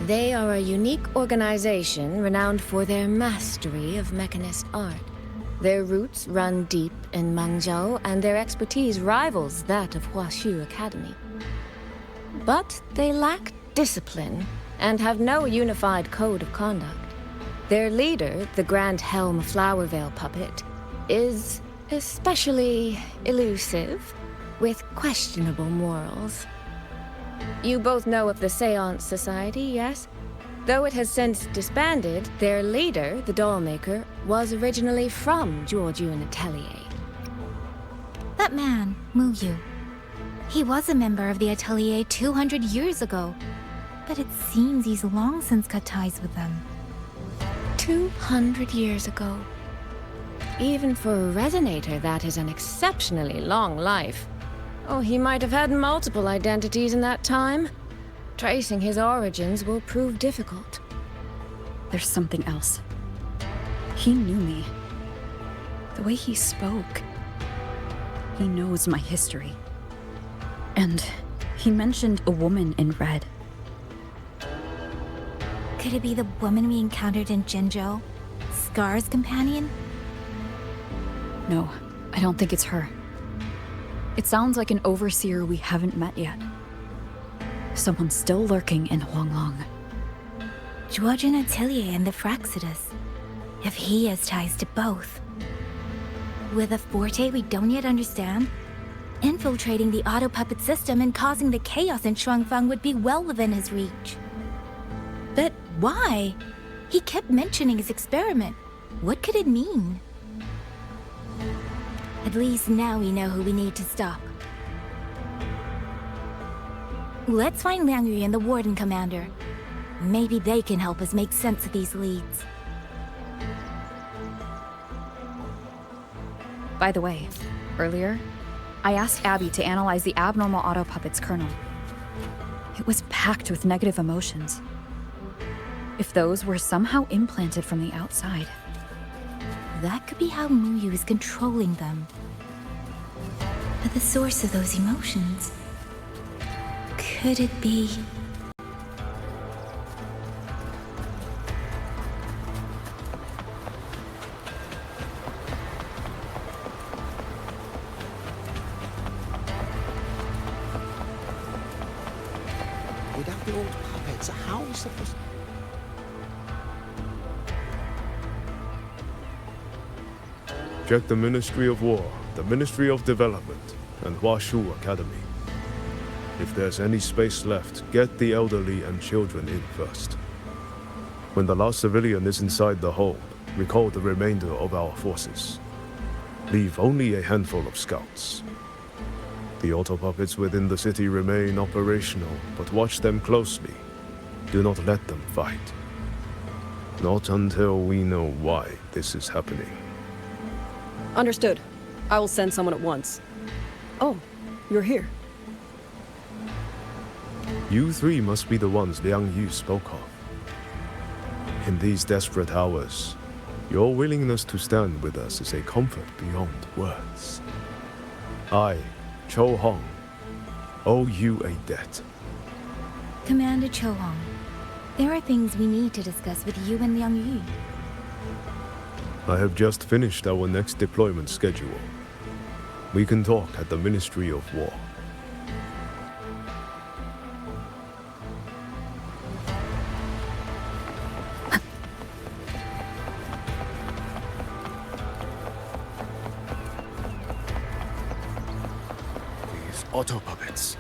They are a unique organization renowned for their mastery of mechanist art. Their roots run deep in Mengzhou, and their expertise rivals that of Huaxu Academy. But they lack discipline and have no unified code of conduct. Their leader, the Grand Helm Flowervale puppet, is especially elusive, with questionable morals. You both know of the Seance Society, yes? Though it has since disbanded, their leader, the dollmaker, was originally from Georgian Atelier. That man, Muyu. He was a member of the Atelier 200 years ago, but it seems he's long since cut ties with them. 200 years ago. Even for a resonator, that is an exceptionally long life. Oh, he might have had multiple identities in that time. Tracing his origins will prove difficult. There's something else. He knew me. The way he spoke. He knows my history. And he mentioned a woman in red. Could it be the woman we encountered in Jinzhou? Scar's companion? No, I don't think it's her. It sounds like an overseer we haven't met yet. Someone still lurking in Xuanling. Georgian Atelier and the Fraxidus. If he has ties to both. With a forte we don't yet understand, infiltrating the auto-puppet system and causing the chaos in Shuangfang would be well within his reach. But why? He kept mentioning his experiment. What could it mean? At least now we know who we need to stop. Let's find Liang Yu and the Warden Commander. Maybe they can help us make sense of these leads. By the way, earlier, I asked Abby to analyze the abnormal auto-puppet's kernel. It was packed with negative emotions. If those were somehow implanted from the outside. That could be how Muyu is controlling them. But the source of those emotions... could it be... Without the old puppets, how are we supposed... Check the Ministry of War, the Ministry of Development, and Huashu Academy. If there's any space left, get the elderly and children in first. When the last civilian is inside the hole, recall the remainder of our forces. Leave only a handful of scouts. The auto-puppets within the city remain operational, but watch them closely. Do not let them fight. Not until we know why this is happening. Understood. I will send someone at once. Oh, you're here. You three must be the ones Liang Yu spoke of. In these desperate hours, your willingness to stand with us is a comfort beyond words. I, Cho Hong, owe you a debt. Commander Cho Hong, there are things we need to discuss with you and Liang Yu. I have just finished our next deployment schedule. We can talk at the Ministry of War. These auto-puppets.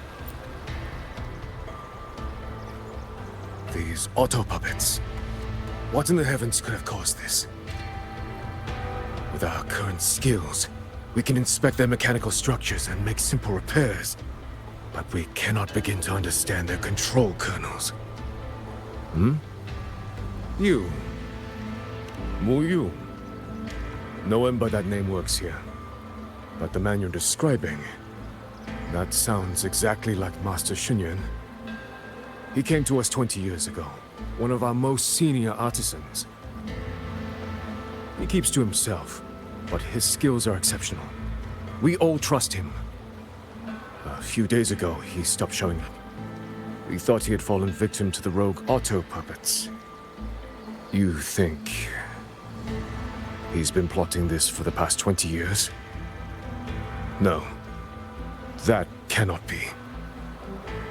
These auto-puppets. What in the heavens could have caused this? With our current skills, we can inspect their mechanical structures and make simple repairs. But we cannot begin to understand their control kernels. Hmm? You. Muyu. No one by that name works here. But the man you're describing... that sounds exactly like Master Xunyuan. He came to us 20 years ago. One of our most senior artisans. He keeps to himself, but his skills are exceptional. We all trust him. A few days ago, he stopped showing up. We thought he had fallen victim to the rogue auto-puppets. You think... he's been plotting this for the past 20 years? No. That cannot be.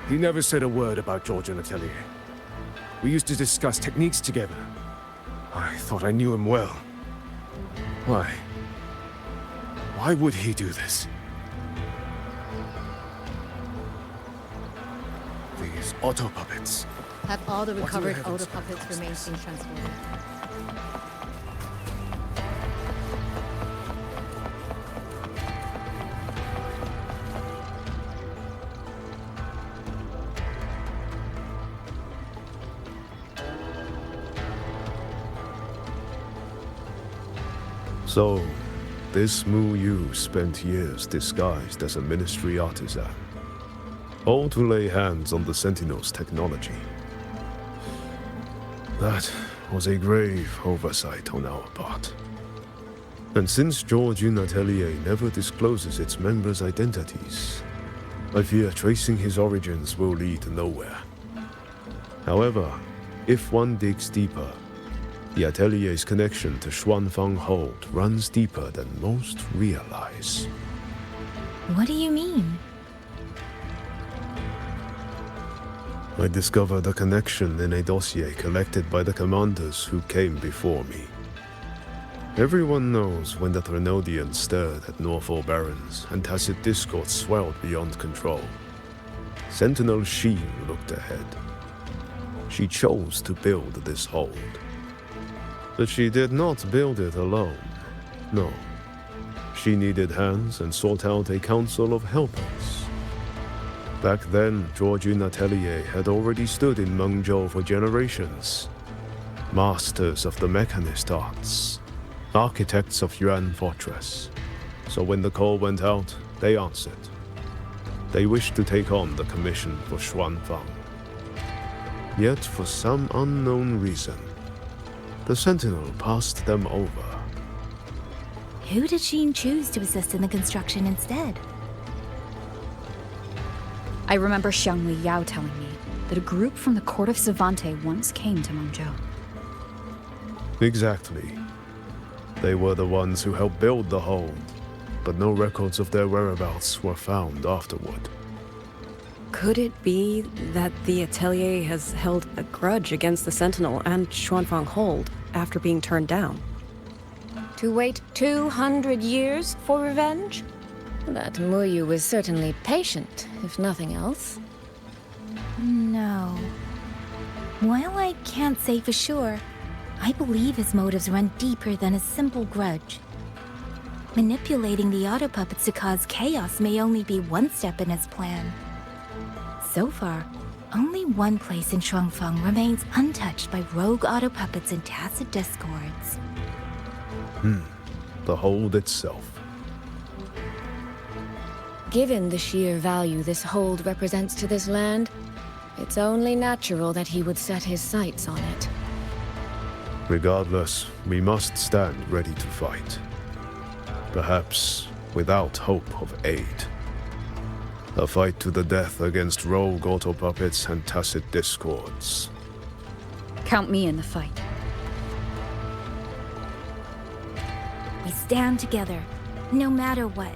He never said a word about Georgian Atelier. We used to discuss techniques together. I thought I knew him well. Why? Why would he do this? auto puppets. Have all the What do you recovered have in auto store puppets remain being transported? So, this Muyu spent years disguised as a ministry artisan, all to lay hands on the Sentinels' technology. That was a grave oversight on our part. And since Georgian Atelier never discloses its members' identities, I fear tracing his origins will lead nowhere. However, if one digs deeper, the Atelier's connection to Xuanfang Hold runs deeper than most realize. What do you mean? I discovered a connection in a dossier collected by the commanders who came before me. Everyone knows when the Trinodians stirred at Norfolk Barrens and tacit discord swelled beyond control. Sentinel Sheen looked ahead. She chose to build this hold. But she did not build it alone. No. She needed hands and sought out a council of helpers. Back then, Georgian Atelier had already stood in Mengzhou for generations. Masters of the mechanist arts. Architects of Yuan Fortress. So when the call went out, they answered. They wished to take on the commission for Xuanfang. Yet, for some unknown reason, the Sentinel passed them over. Who did Sheen choose to assist in the construction instead? I remember Xiangli Yao telling me that a group from the court of Savante once came to Mengzhou. Exactly. They were the ones who helped build the hold, but no records of their whereabouts were found afterward. Could it be that the Atelier has held a grudge against the Sentinel and Xuanfang Hold after being turned down? To wait 200 years for revenge? That Muyu was certainly patient, if nothing else. No. While I can't say for sure, I believe his motives run deeper than a simple grudge. Manipulating the auto puppets to cause chaos may only be one step in his plan. So far, only one place in Xuanfang remains untouched by rogue auto puppets and tacit discords. The hold itself. Given the sheer value this hold represents to this land, it's only natural that he would set his sights on it. Regardless, we must stand ready to fight. Perhaps without hope of aid. A fight to the death against rogue auto puppets and tacit discords. Count me in the fight. We stand together, no matter what.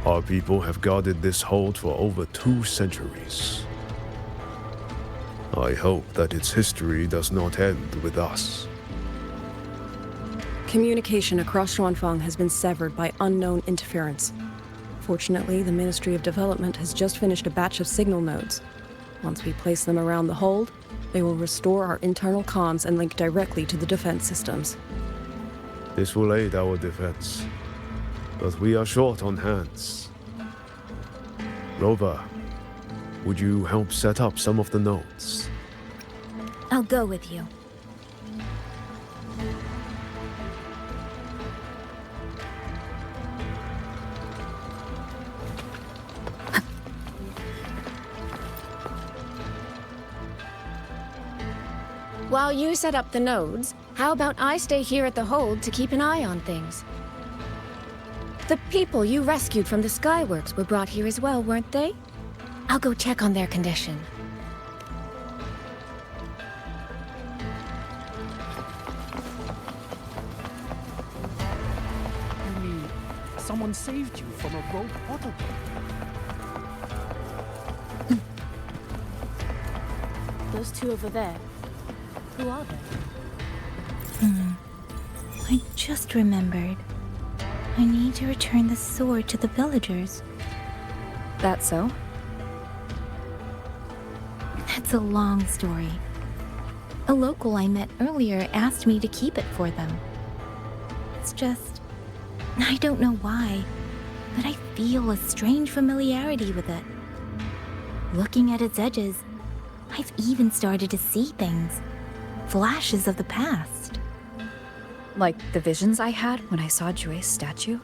Our people have guarded this hold for over 2 centuries. I hope that its history does not end with us. Communication across Xuanfang has been severed by unknown interference. Fortunately, the Ministry of Development has just finished a batch of signal nodes. Once we place them around the hold, they will restore our internal comms and link directly to the defense systems. This will aid our defense, but we are short on hands. Rover, would you help set up some of the nodes? I'll go with you. While you set up the nodes, how about I stay here at the hold to keep an eye on things? The people you rescued from the Skyworks were brought here as well, weren't they? I'll go check on their condition. You mean someone saved you from a rogue autobot? Those two over there. Who are they? I just remembered. I need to return the sword to the villagers. That so? It's a long story. A local I met earlier asked me to keep it for them. It's just... I don't know why, but I feel a strange familiarity with it. Looking at its edges, I've even started to see things. Flashes of the past. Like the visions I had when I saw Jue's statue?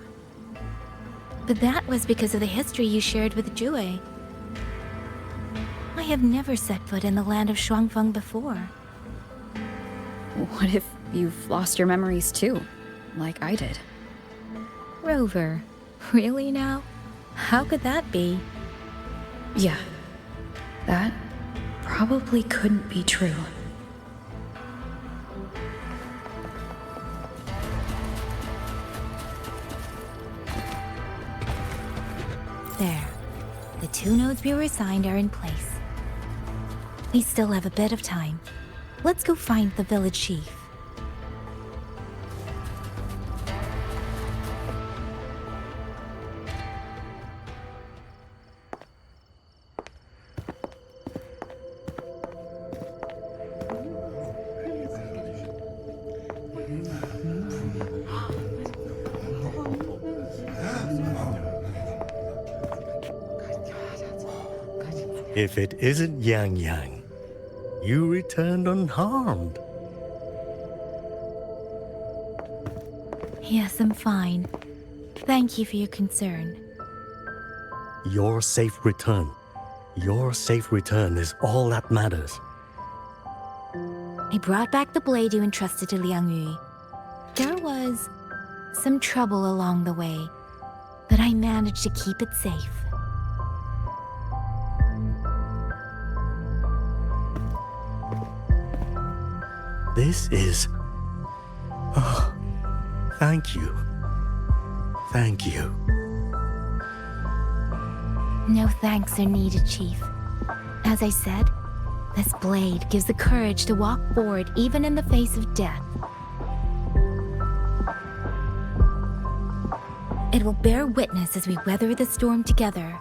But that was because of the history you shared with Jue. I have never set foot in the land of Xuanfeng before. What if you've lost your memories too, like I did? Rover, really now? How could that be? Yeah, that probably couldn't be true. There. The 2 nodes we were assigned are in place. We still have a bit of time. Let's go find the village chief. If it isn't Yangyang, you returned unharmed. Yes, I'm fine. Thank you for your concern. Your safe return. Your safe return is all that matters. I brought back the blade you entrusted to Liangyang. There was some trouble along the way, but I managed to keep it safe. This is... Oh, thank you. Thank you. No thanks are needed, Chief. As I said, this blade gives the courage to walk forward even in the face of death. It will bear witness as we weather the storm together.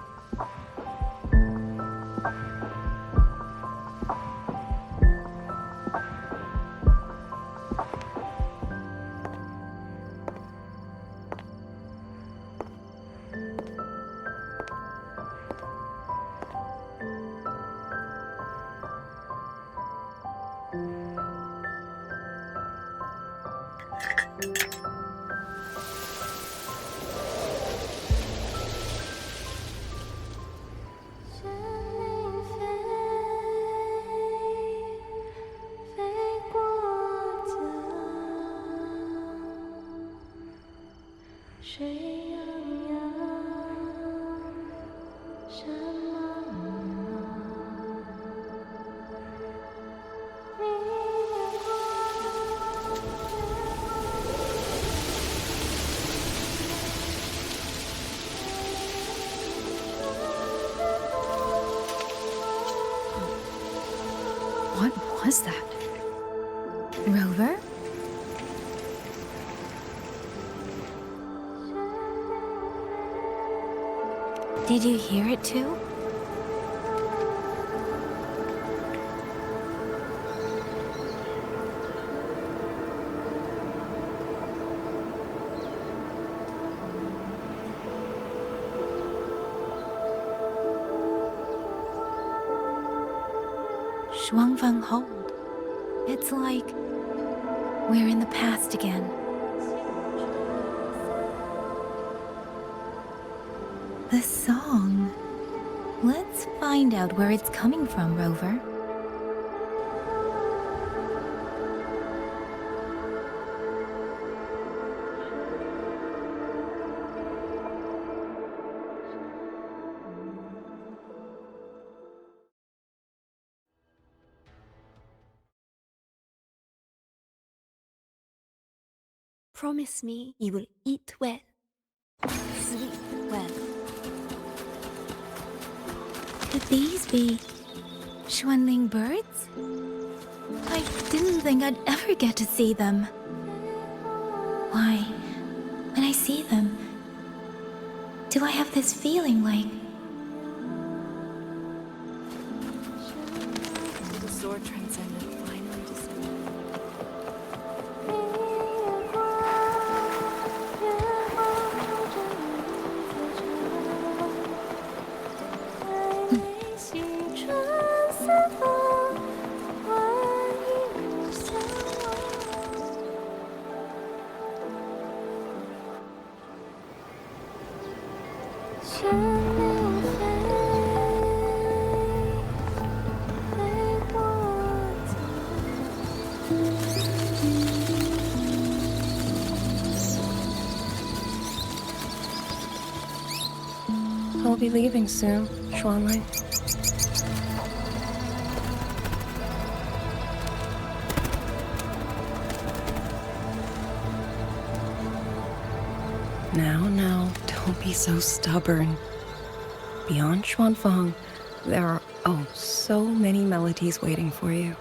What was that? Rover? Did you hear it too? Xuanfeng Hold. It's like we're in the past again. The song. Let's find out where it's coming from, Rover. Promise me you will eat well, sleep well. Could these be Xuanling birds? I didn't think I'd ever get to see them. Why, when I see them, do I have this feeling like I'll be leaving soon, Xuanling. Now, don't be so stubborn. Beyond Xuanfang, there are, so many melodies waiting for you.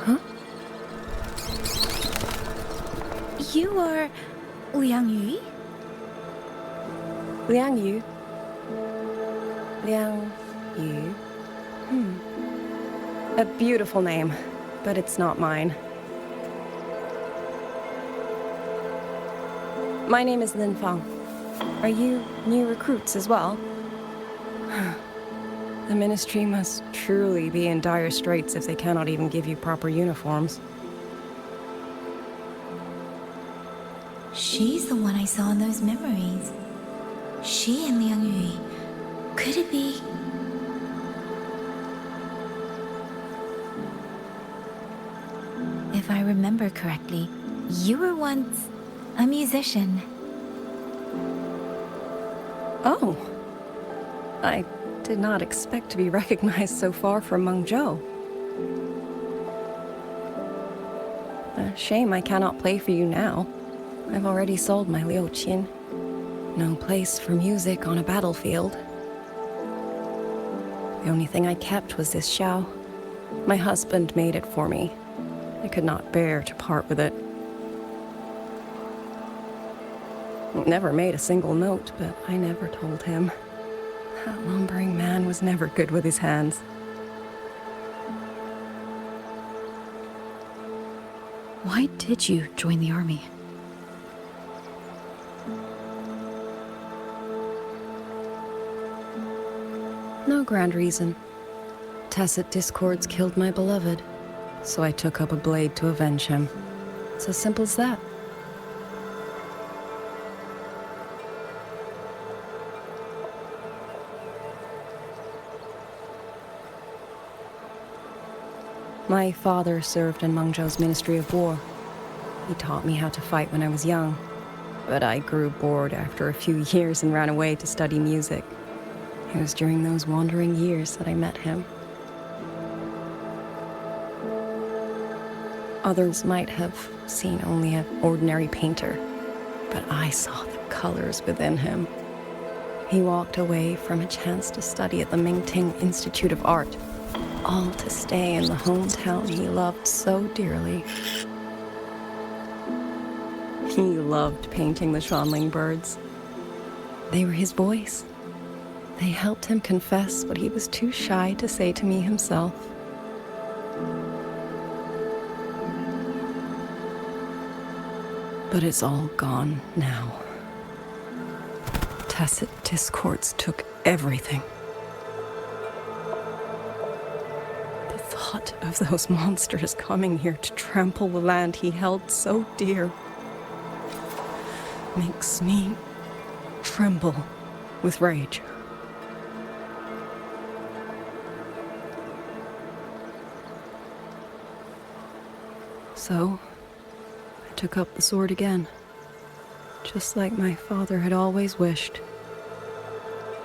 Huh? You are Liangyu? Liangyu? Liangyu? A beautiful name, but it's not mine. My name is Lin Fang. Are you new recruits as well? The Ministry must truly be in dire straits if they cannot even give you proper uniforms. She's the one I saw in those memories. She and Liangyu. Could it be? If I remember correctly, you were once a musician. Oh. I did not expect to be recognized so far from Mengzhou. A shame I cannot play for you now. I've already sold my liuqin. No place for music on a battlefield. The only thing I kept was this xiao. My husband made it for me. I could not bear to part with it. Never made a single note, but I never told him. That lumbering man was never good with his hands. Why did you join the army? No grand reason. Tacit discords killed my beloved, so I took up a blade to avenge him. It's as simple as that. My father served in Mengzhou's Ministry of War. He taught me how to fight when I was young, but I grew bored after a few years and ran away to study music. It was during those wandering years that I met him. Others might have seen only an ordinary painter, but I saw the colors within him. He walked away from a chance to study at the Mingting Institute of Art, all to stay in the hometown he loved so dearly. He loved painting the Xuanling birds. They were his voice. They helped him confess what he was too shy to say to me himself. But it's all gone now. Tacit discords took everything. The thought of those monsters coming here to trample the land he held so dear makes me tremble with rage. So, I took up the sword again, just like my father had always wished.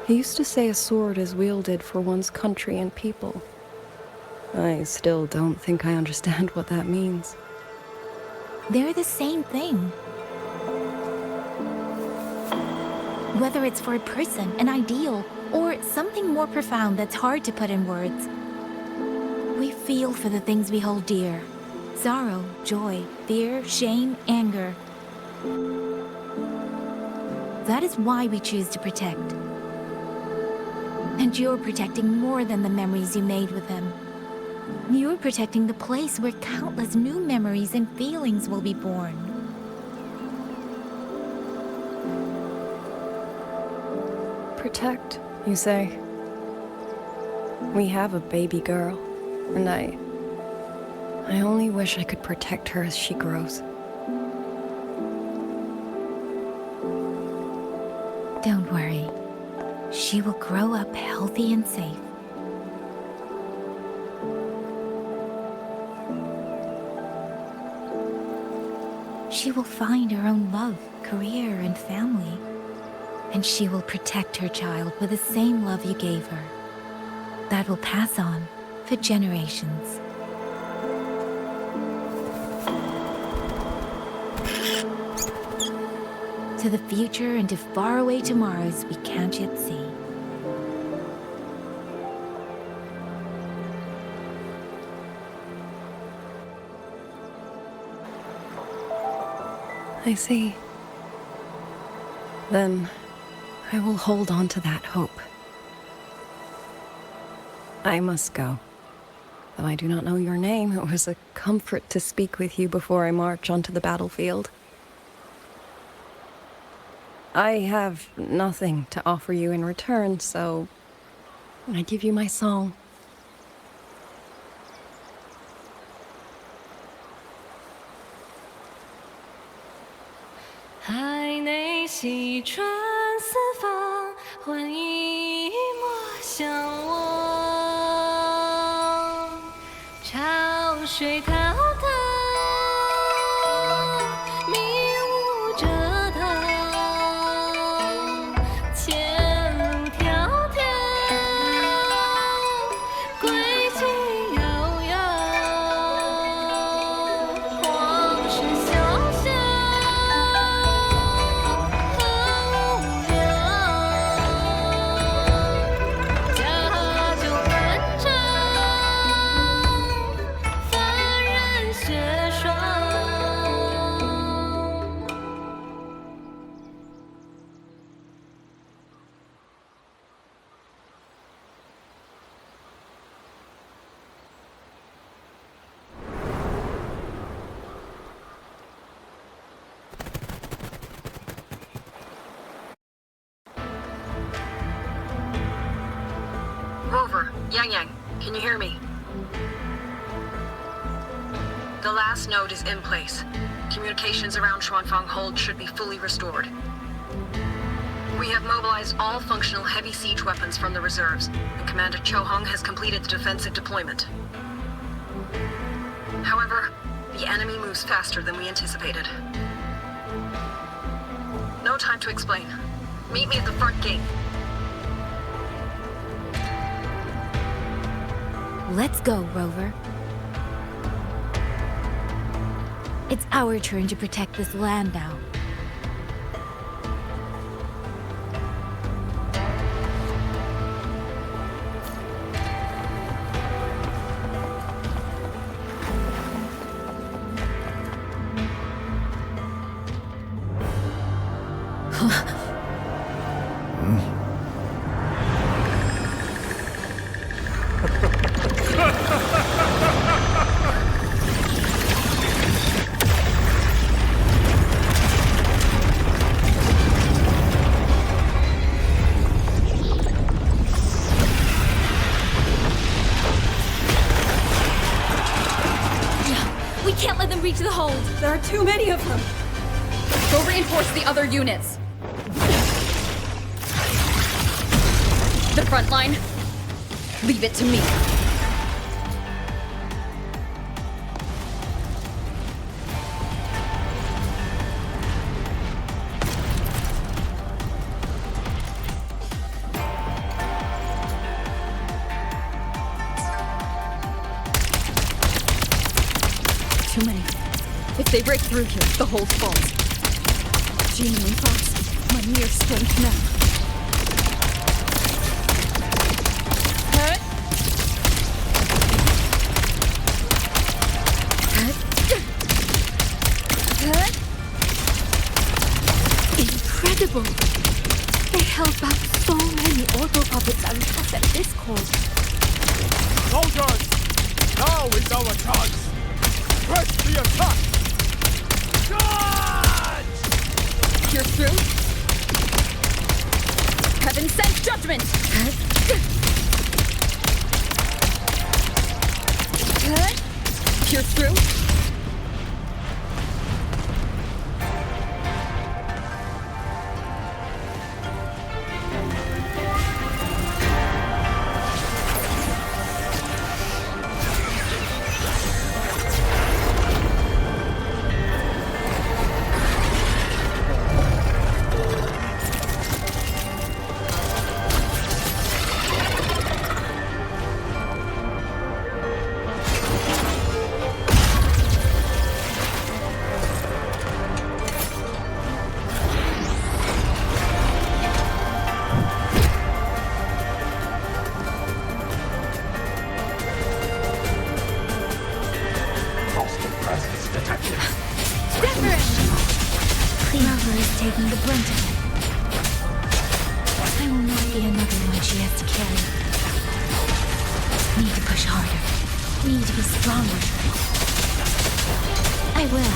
He used to say a sword is wielded for one's country and people. I still don't think I understand what that means. They're the same thing. Whether it's for a person, an ideal, or something more profound that's hard to put in words. We feel for the things we hold dear. Sorrow, joy, fear, shame, anger. That is why we choose to protect. And you're protecting more than the memories you made with him. You're protecting the place where countless new memories and feelings will be born. Protect, you say? We have a baby girl, and I only wish I could protect her as she grows. Don't worry. She will grow up healthy and safe. She will find her own love, career, and family. And she will protect her child with the same love you gave her. That will pass on for generations. To the future and to faraway tomorrows we can't yet see. I see. Then I will hold on to that hope. I must go. Though I do not know your name, it was a comfort to speak with you before I march onto the battlefield. I have nothing to offer you in return, so I give you my song. Rover, Yangyang, can you hear me? The last node is in place. Communications around Xuanfang Hold should be fully restored. We have mobilized all functional heavy siege weapons from the reserves, and Commander Cho Hung has completed the defensive deployment. However, the enemy moves faster than we anticipated. No time to explain. Meet me at the front gate. Let's go, Rover. It's our turn to protect this land now. Reach the hold. There are too many of them. Go reinforce the other units. The front line, leave it to me. Too many. If they break through here, the hold falls. Genuine thoughts, my mere strength now. Incredible! They held back so many auto puppets untouched at this course. Soldiers! Now is our chance! Press the attack! Charge! Pierce through. Heaven sent judgment! pierce through? Rover is taking the brunt of it. I will not be another one she has to carry. Need to push harder. Need to be stronger. I will.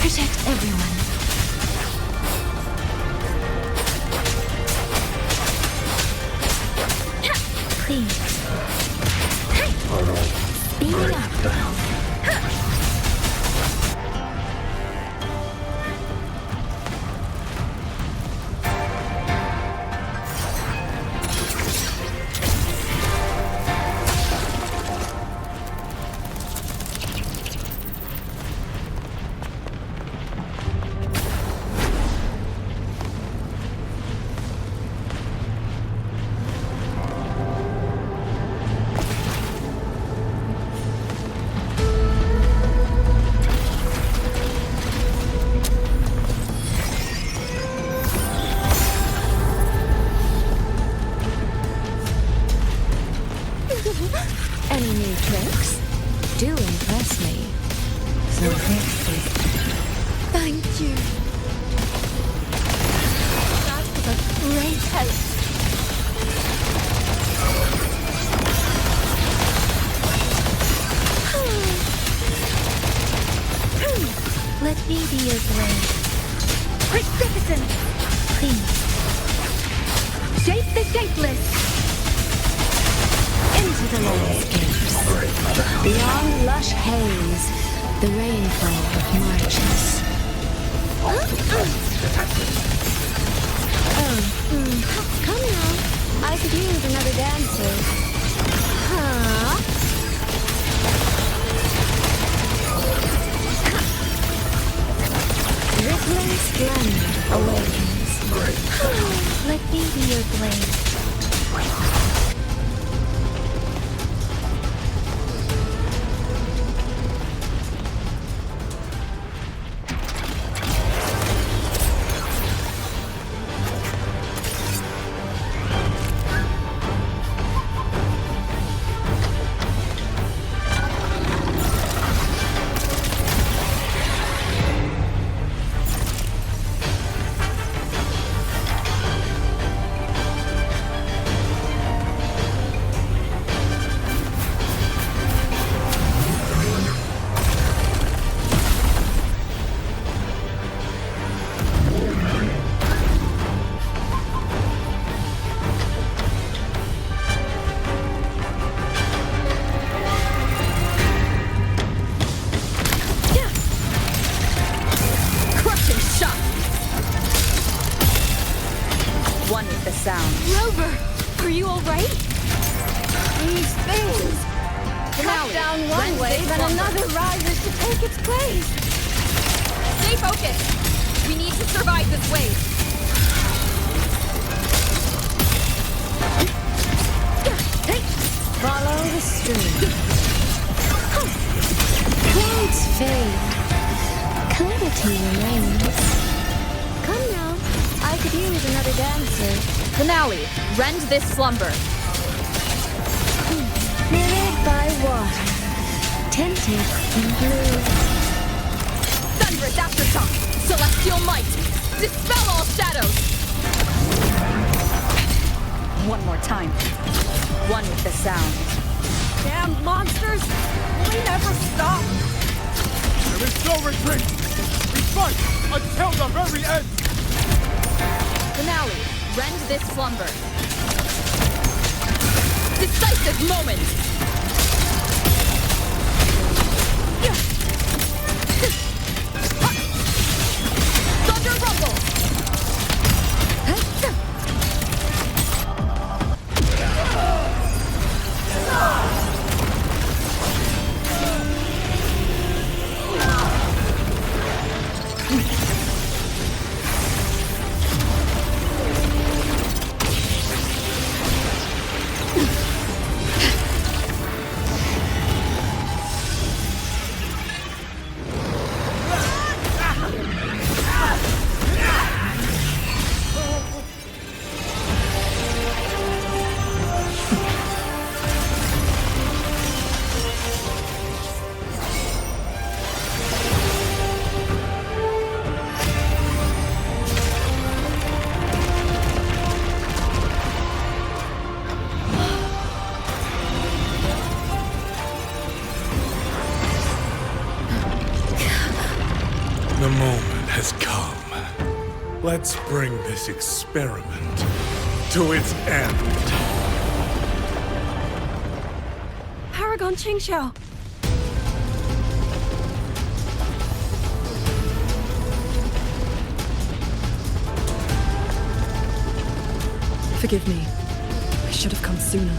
Protect everyone. Please. Speed up. Any new tricks? Do impress me. So this is... Thank you. That was a great help. Let me be your blade. Precipitous! Please. Shape the shapeless. Into the landscapes. Beyond lush haze, the rainfall of marches. Come now. I could use another dancer. Huh? Rippling splendor awakens. Let me be your blade. Rover, are you alright? These things cut down one way, then another rises to take its place. Stay focused. We need to survive this wave. Follow the stream. Clouds fade. Clarity remains. Come now. I could use another dancer. Finale, rend this slumber. Mirrored by water. Tinted in blue. Thunderous aftershock. Celestial might. Dispel all shadows. One more time. One with the sound. Damn monsters! Will they never stop? There is no retreat! We fight until the very end! Finale, rend this slumber. Decisive moment! moment has come. Let's bring this experiment to its end. Paragon Qingxiao! Forgive me. I should have come sooner.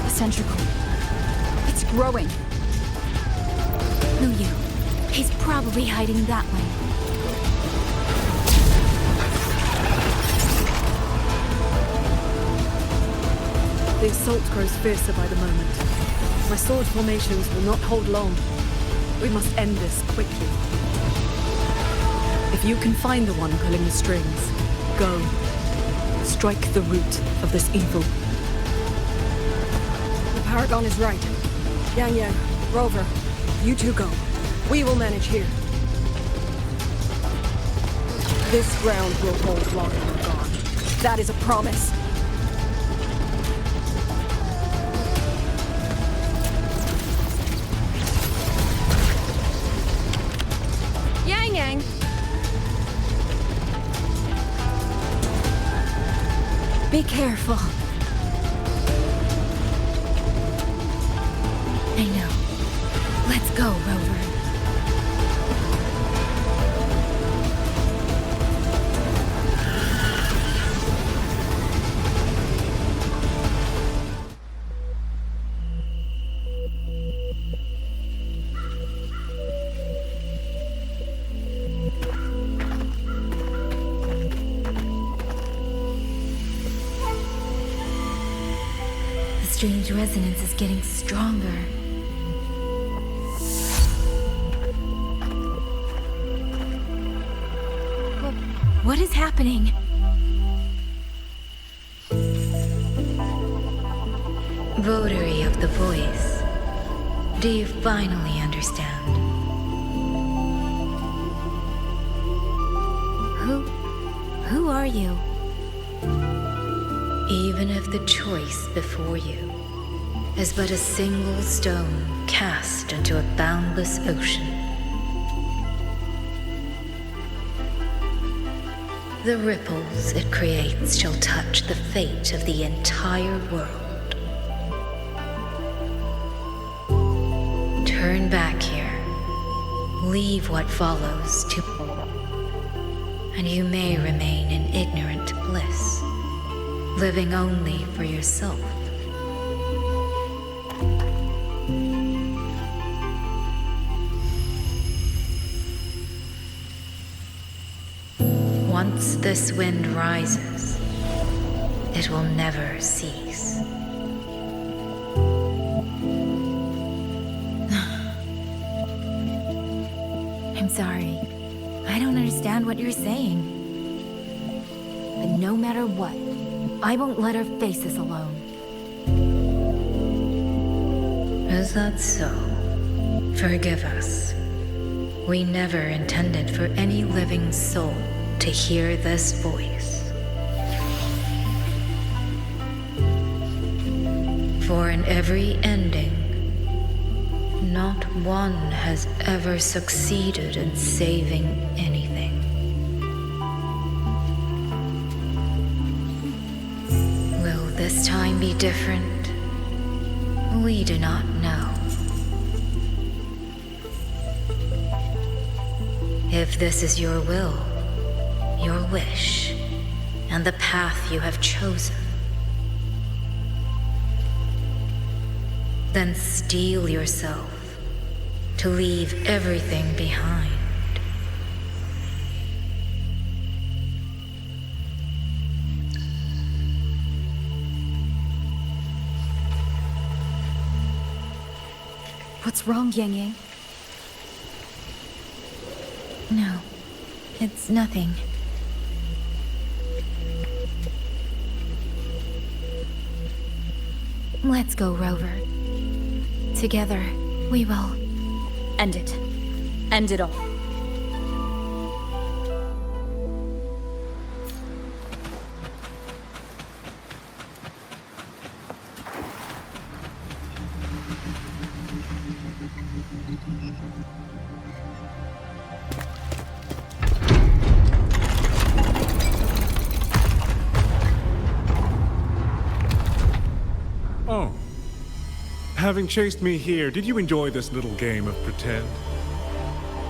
The centricle. It's growing. Muyu. He's probably hiding that way. The assault grows fiercer by the moment. My sword formations will not hold long. We must end this quickly. If you can find the one pulling the strings, go. Strike the root of this evil. The Paragon is right. Yangyang, Rover, you two go. We will manage here. This ground will hold while you're gone. That is a promise. Yangyang! Be careful. I know. Let's go, Rover. The strange resonance is getting stronger. What is happening? Votary of the voice, do you finally understand? Who are you? Even if the choice before you is but a single stone cast into a boundless ocean, the ripples it creates shall touch the fate of the entire world. Turn back here. Leave what follows to... and you may remain in ignorant bliss, living only for yourself. Once this wind rises, it will never cease. I'm sorry. I don't understand what you're saying. But no matter what, I won't let her face this alone. Is that so? Forgive us. We never intended for any living soul to hear this voice. For in every ending, not one has ever succeeded in saving anything. Will this time be different? We do not know. If this is your will, your wish, and the path you have chosen, then steel yourself to leave everything behind. What's wrong, Yangyang? No, it's nothing. Let's go, Rover. Together, we will... End it. End it all. Having chased me here, did you enjoy this little game of pretend?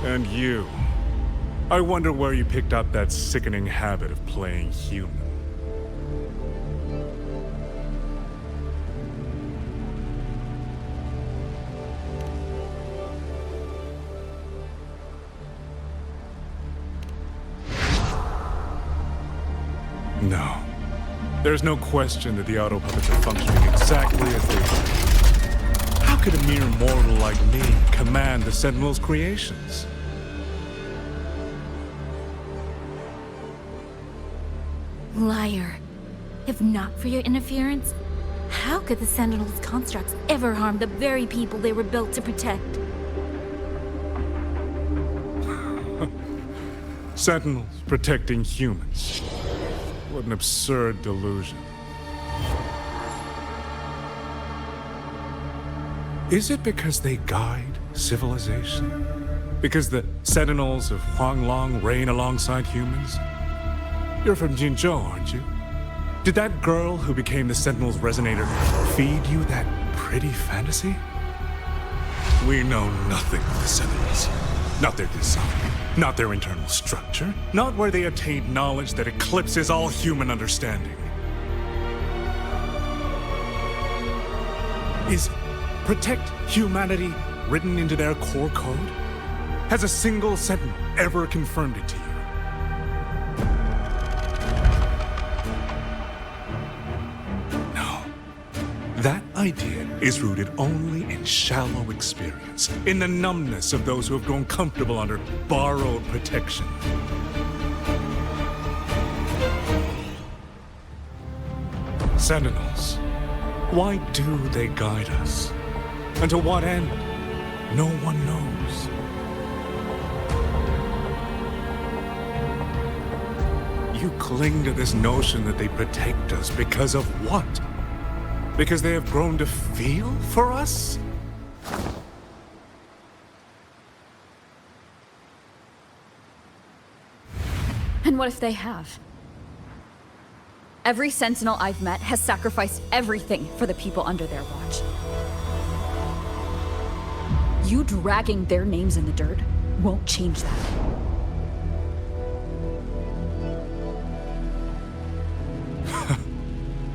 And you, I wonder where you picked up that sickening habit of playing human. No. There's no question that the auto puppets are functioning exactly as they should. How could a mere mortal like me command the Sentinels' creations? Liar. If not for your interference, how could the Sentinels' constructs ever harm the very people they were built to protect? Sentinels protecting humans. What an absurd delusion. Is it because they guide civilization? Because the Sentinels of Xuanling reign alongside humans? You're from Jinzhou, aren't you? Did that girl who became the Sentinel's resonator feed you that pretty fantasy? We know nothing of the Sentinels. Not their design, not their internal structure, not where they attained knowledge that eclipses all human understanding. Is protect humanity written into their core code? Has a single Sentinel ever confirmed it to you? That idea is rooted only in shallow experience, in the numbness of those who have grown comfortable under borrowed protection. Sentinels, why do they guide us? And to what end? No one knows. You cling to this notion that they protect us because of what? Because they have grown to feel for us? And what if they have? Every Sentinel I've met has sacrificed everything for the people under their watch. You dragging their names in the dirt won't change that.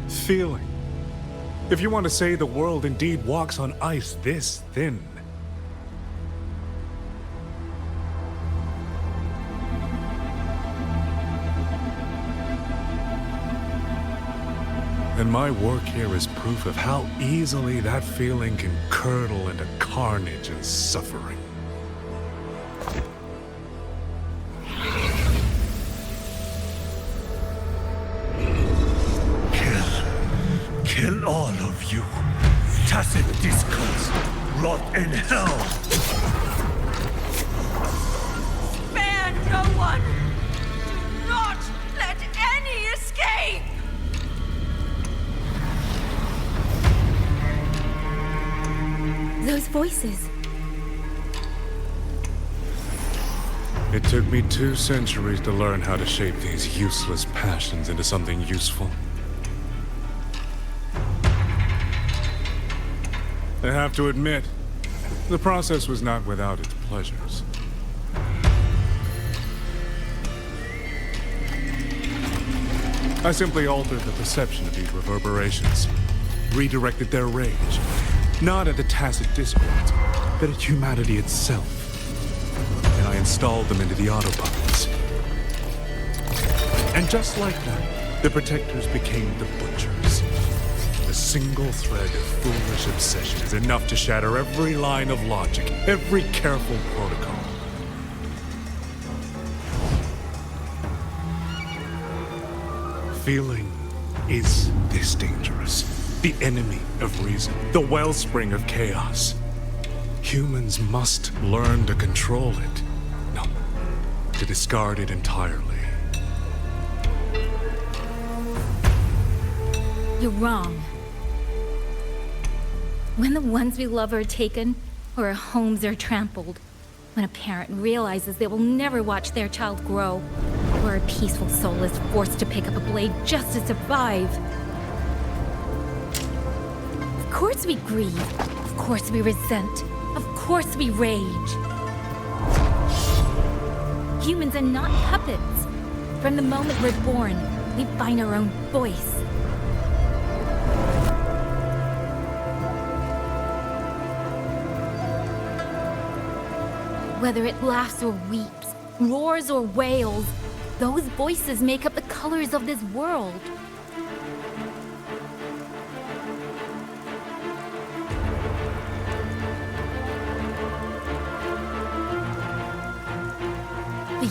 Feeling. If you want to say the world indeed walks on ice this thin. And my work here is proof of how easily that feeling can curdle into carnage and suffering. Kill all of you. Tacit discourse. Rot in hell. Spare no one. Do not let any escape. Those voices. It took me 2 centuries to learn how to shape these useless passions into something useful. I have to admit, the process was not without its pleasures. I simply altered the perception of these reverberations, redirected their rage, not at the tacit discords, but at humanity itself. And I installed them into the autopuppets. And just like that, the protectors became the butchers. A single thread of foolish obsession is enough to shatter every line of logic, every careful protocol. Feeling is this dangerous. The enemy of reason, the wellspring of chaos. Humans must learn to control it. No, to discard it entirely. You're wrong. When the ones we love are taken, or our homes are trampled, when a parent realizes they will never watch their child grow, or a peaceful soul is forced to pick up a blade just to survive. Of course we grieve. Of course we resent. Of course we rage. Humans are not puppets. From the moment we're born, we find our own voice. Whether it laughs or weeps, roars or wails, those voices make up the colors of this world. But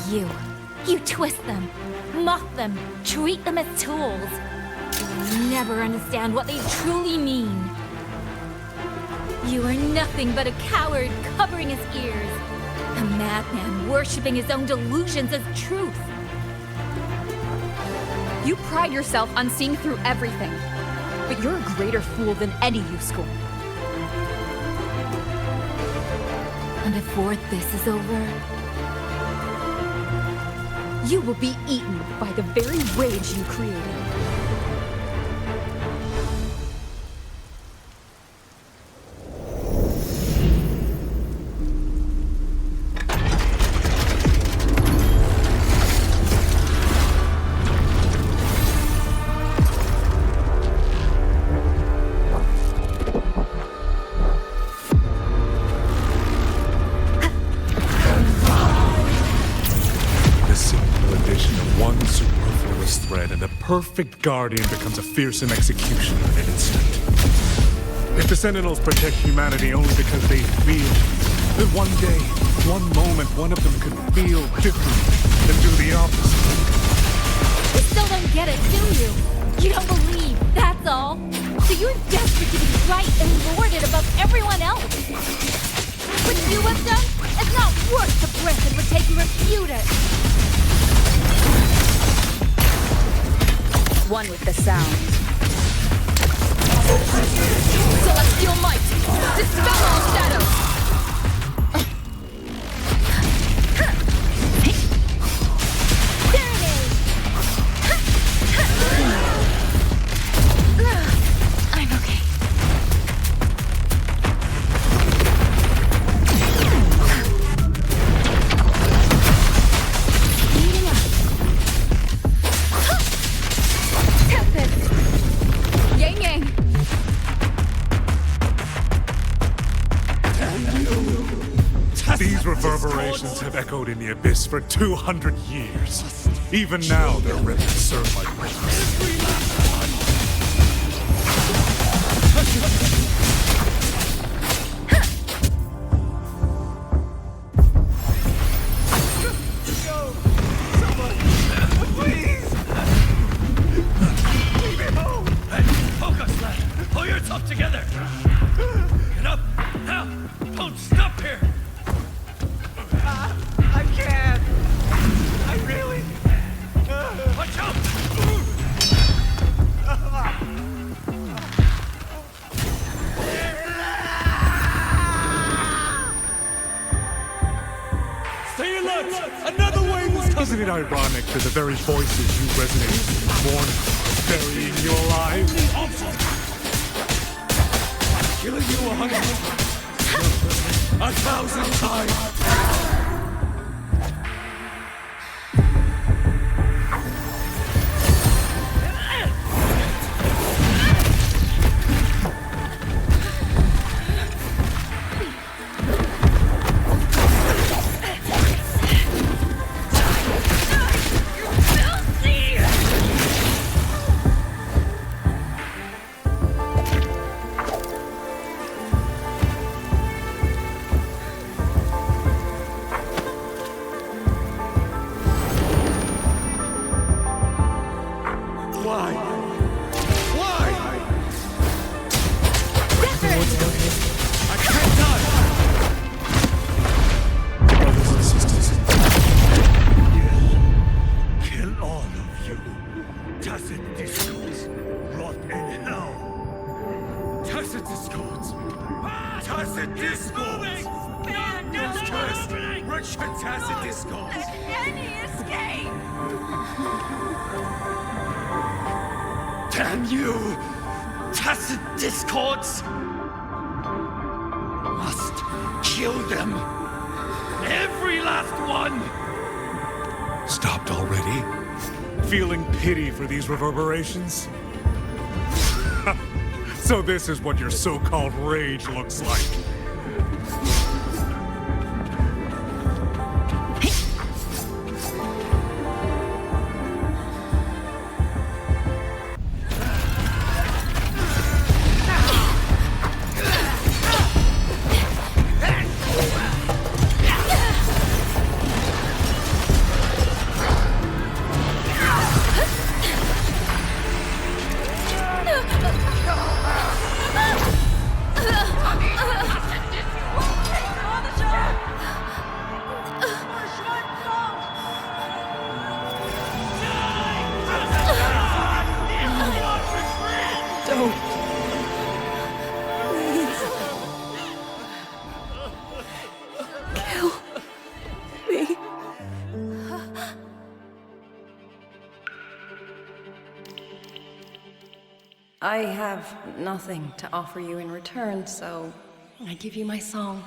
you twist them, mock them, treat them as tools. You never understand what they truly mean. You are nothing but a coward covering his ears. A madman worshipping his own delusions as truth. You pride yourself on seeing through everything, but you're a greater fool than any you scorn. And before this is over, you will be eaten by the very rage you created. Perfect guardian becomes a fearsome executioner in an instant. If the Sentinels protect humanity only because they feel, then one day, one moment, one of them could feel different and do the opposite. You still don't get it, do you? You don't believe, that's all. So you're desperate to be right and lorded above everyone else. What you have done is not worth the breath it would take to refute it. One with the sound. Celestial might! Dispel all shadows! There it is! I'm okay. Speeding up. Yangyang! These reverberations have echoed in the abyss for 200 years. Even now, their remnants serve like witness. Isn't it ironic that the very voices you resonate with mourn burying you alive? Killing you 1,000 times! Damn you! Tacit discords! killed them. Every last one! Stopped already? Feeling pity for these reverberations? So this is what your so-called rage looks like. I have nothing to offer you in return, so I give you my song.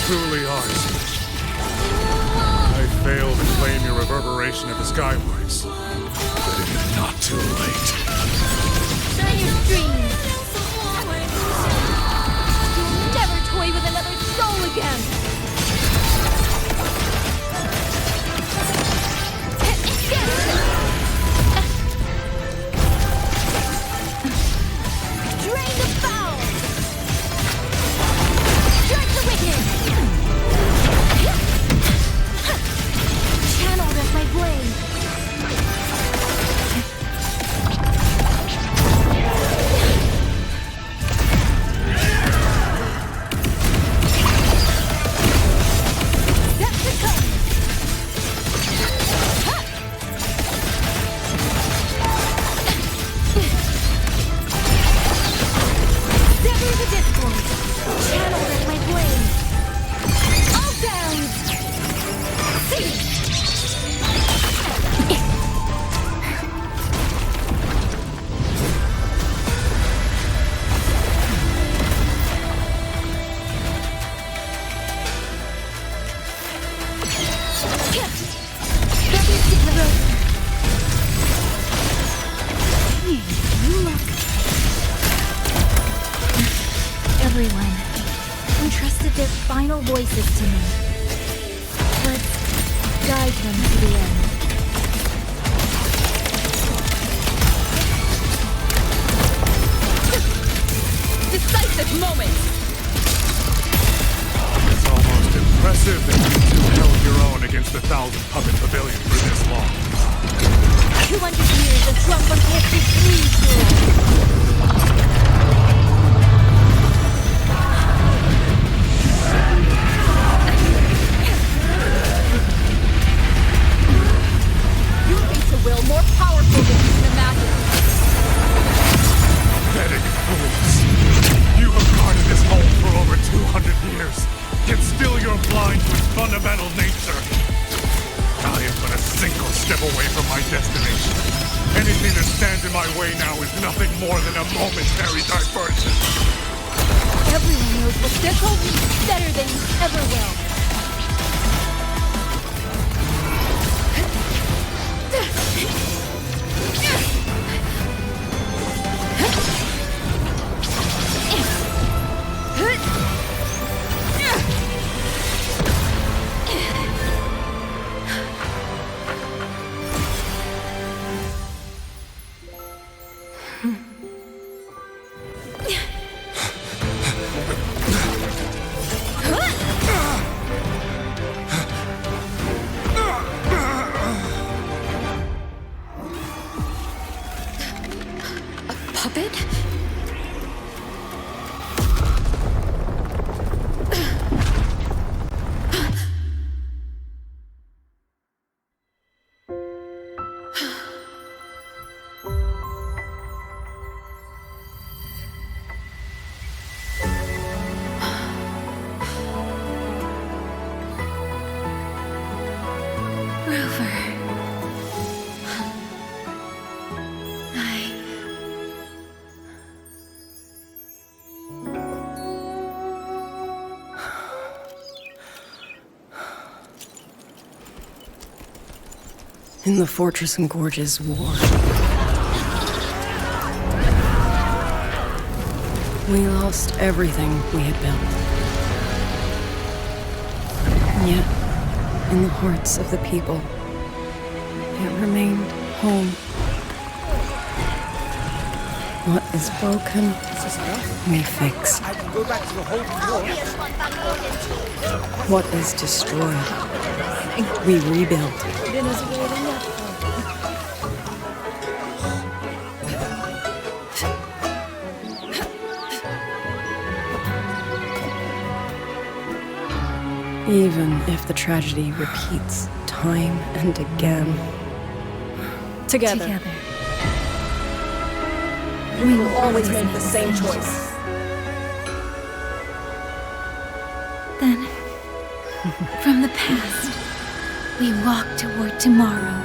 Truly are. I failed to claim your reverberation of the skywards, but it is not too late. Share your dreams. You'll never toy with another soul again. Drain the foul. Strike the wicked. Channeled as my blade. Everyone entrusted their final voices to me. Let's guide them to the end. moment! It's almost impressive that you two held your own against the 1,000 puppet pavilion for this long. 200 years of drunken history, please, You face a will more powerful than you can imagine. Pathetic fools. You have guarded this home for over 200 years, yet still you're blind to its fundamental nature. I am but a single step away from my destination. Anything that stands in my way now is nothing more than a momentary diversion. Everyone knows what they're told you better than you ever will. In the Fortress and Gorge's war, we lost everything we had built. And yet, in the hearts of the people, it remained home. What is broken, we fix. I can go back to the whole floor. What is destroyed, we rebuild. Even if the tragedy repeats time and again. Together. We will always make the same choice. Then, from the past, we walk toward tomorrow.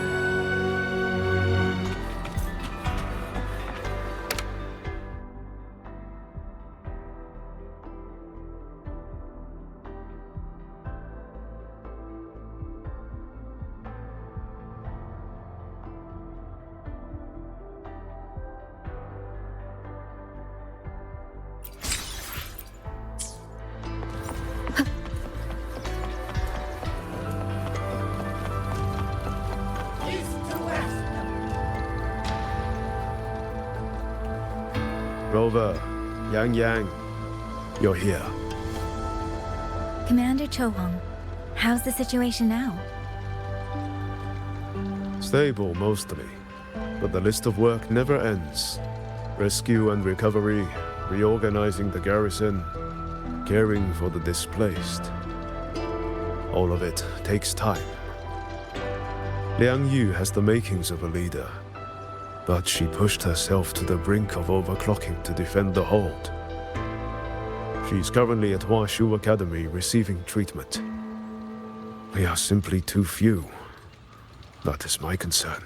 Rover, Yangyang, you're here. Commander Chohong, how's the situation now? Stable, mostly. But the list of work never ends. Rescue and recovery, reorganizing the garrison, caring for the displaced. All of it takes time. Liang Yu has the makings of a leader, but she pushed herself to the brink of overclocking to defend the hold. She's currently at Huashu Academy receiving treatment. We are simply too few. That is my concern.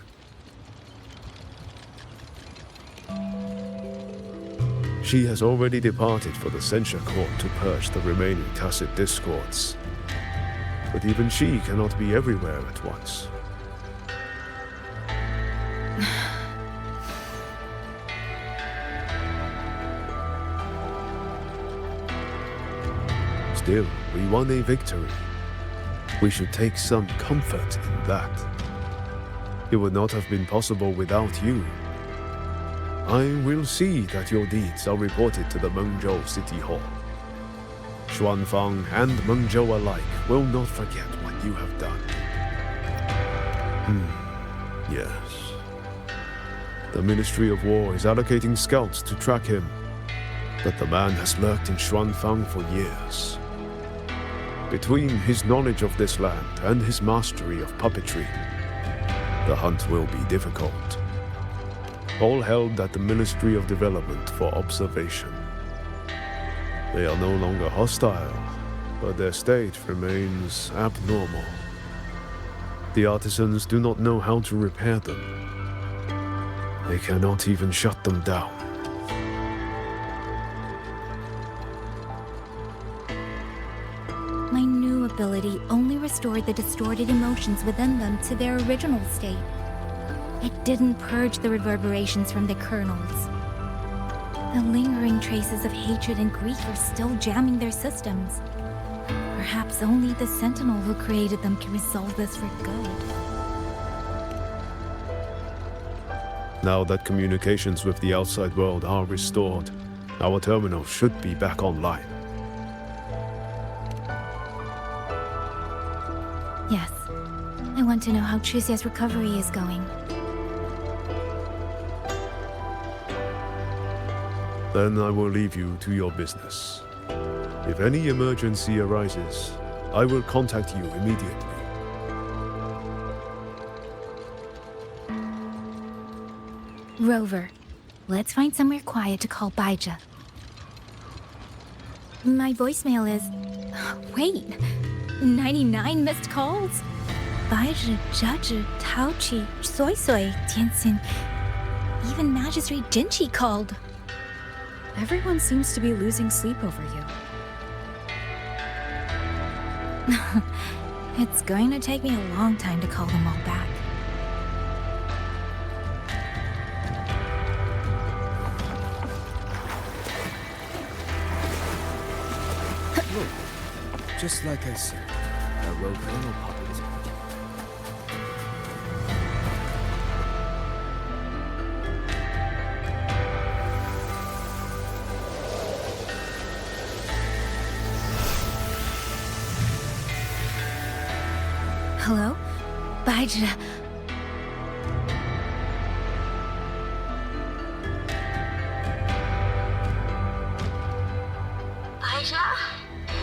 She has already departed for the censure court to purge the remaining tacit discords. But even she cannot be everywhere at once. Still, we won a victory. We should take some comfort in that. It would not have been possible without you. I will see that your deeds are reported to the Mengzhou City Hall. Xuanfang and Mengzhou alike will not forget what you have done. Yes. The Ministry of War is allocating scouts to track him, but the man has lurked in Xuanfang for years. Between his knowledge of this land and his mastery of puppetry, the hunt will be difficult. All held at the Ministry of Development for observation. They are no longer hostile, but their state remains abnormal. The artisans do not know how to repair them. They cannot even shut them down. My new ability only restored the distorted emotions within them to their original state. It didn't purge the reverberations from the kernels. The lingering traces of hatred and grief are still jamming their systems. Perhaps only the Sentinel who created them can resolve this for good. Now that communications with the outside world are restored, our terminal should be back online. Yes. I want to know how Trucia's recovery is going. Then I will leave you to your business. If any emergency arises, I will contact you immediately. Rover, let's find somewhere quiet to call Baija. My voicemail is... Wait, 99 missed calls? Baija, Judge, Taochi, Soy Soy, Tianxin. Even Magistrate Jinchi called. Everyone seems to be losing sleep over you. It's going to take me a long time to call them all back. Look, just like I said, a rogue little puppet. Hello? Baija. Baija?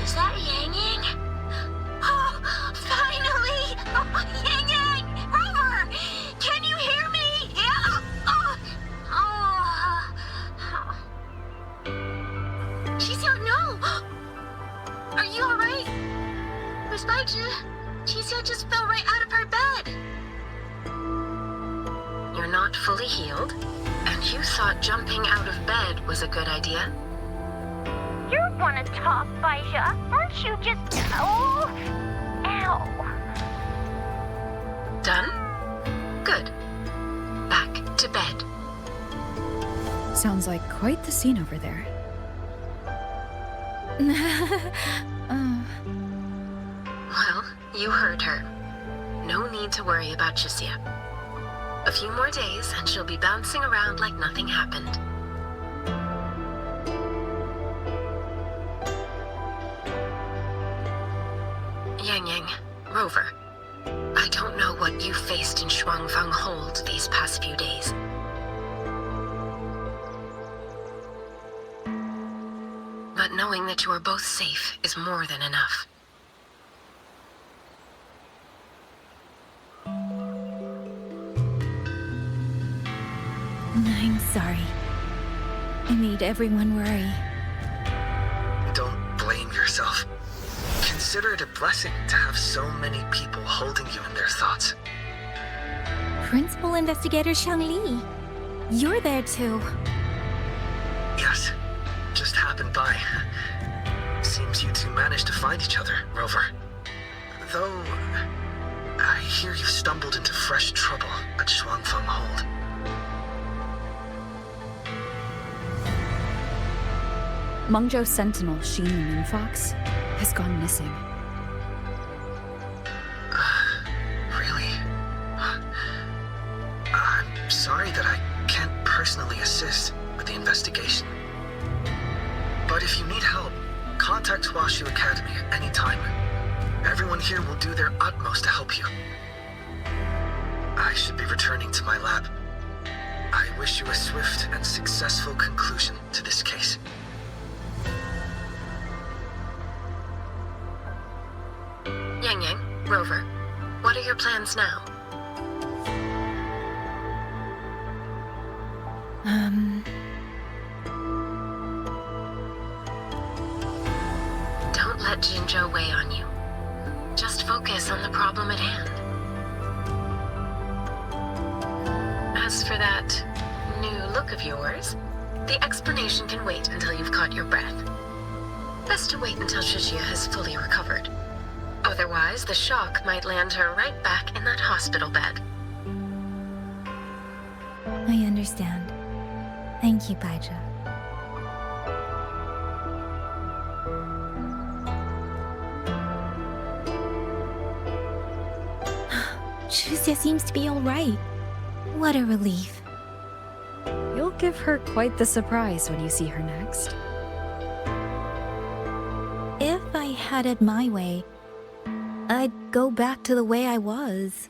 Is that Yangyang? Oh, finally! Oh, Yangyang! Rover! Can you hear me? Yeah! Xixia, no! Are you alright? Where's Baija? Xixia just fell right out of her bed. You're not fully healed, and you thought jumping out of bed was a good idea? You wanna talk, Baija? Aren't you just... Oh... Ow. Done? Good. Back to bed. Sounds like quite the scene over there. Well, you heard her. No need to worry about Xixia. A few more days and she'll be bouncing around like nothing happened. Yangyang, Rover, I don't know what you faced in Xuanfang Hold these past few days. But knowing that you are both safe is more than enough. I'm sorry. I made everyone worry. Don't blame yourself. Consider it a blessing to have so many people holding you in their thoughts. Principal Investigator Xiangli, you're there too. Yes, just happened by. Seems you two managed to find each other, Rover. Though, I hear you stumbled into fresh trouble at Xuanfang Hold. Mengzhou Sentinel Xin the Moonfox has gone missing. Really? I'm sorry that I can't personally assist. situation. But if you need help, contact Washu Academy at any time. Everyone here will do their utmost to help you. I should be returning to my lab. I wish you a swift and successful conclusion to this case. Yangyang, Rover, what are your plans now? Don't let Jinzhou weigh on you. Just focus on the problem at hand. As for that new look of yours, the explanation can wait until you've caught your breath. Best to wait until Shishia has fully recovered. Otherwise, the shock might land her right back in that hospital bed. I understand. Thank you, Baizha. Shixia seems to be all right. What a relief. You'll give her quite the surprise when you see her next. If I had it my way, I'd go back to the way I was.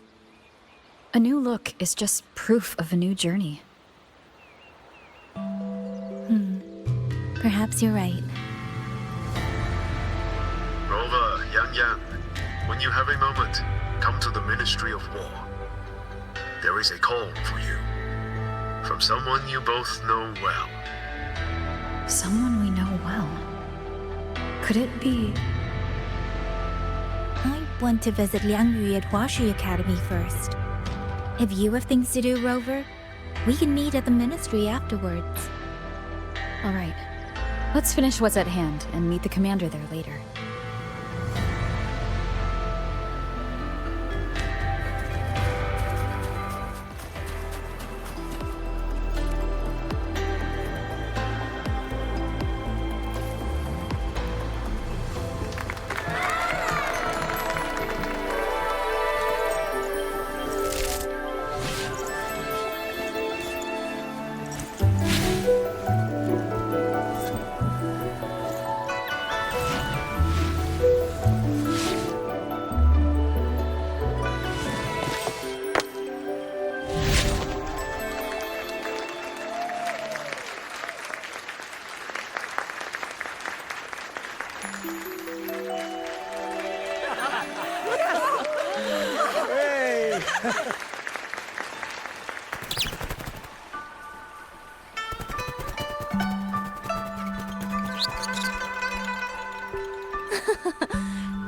A new look is just proof of a new journey. Perhaps you're right. Rover, Yangyang, when you have a moment, come to the Ministry of War. There is a call for you. From someone you both know well. Someone we know well. Could it be... I want to visit Liangyu at Huashi Academy first. If you have things to do, Rover, we can meet at the Ministry afterwards. All right. Let's finish what's at hand and meet the commander there later.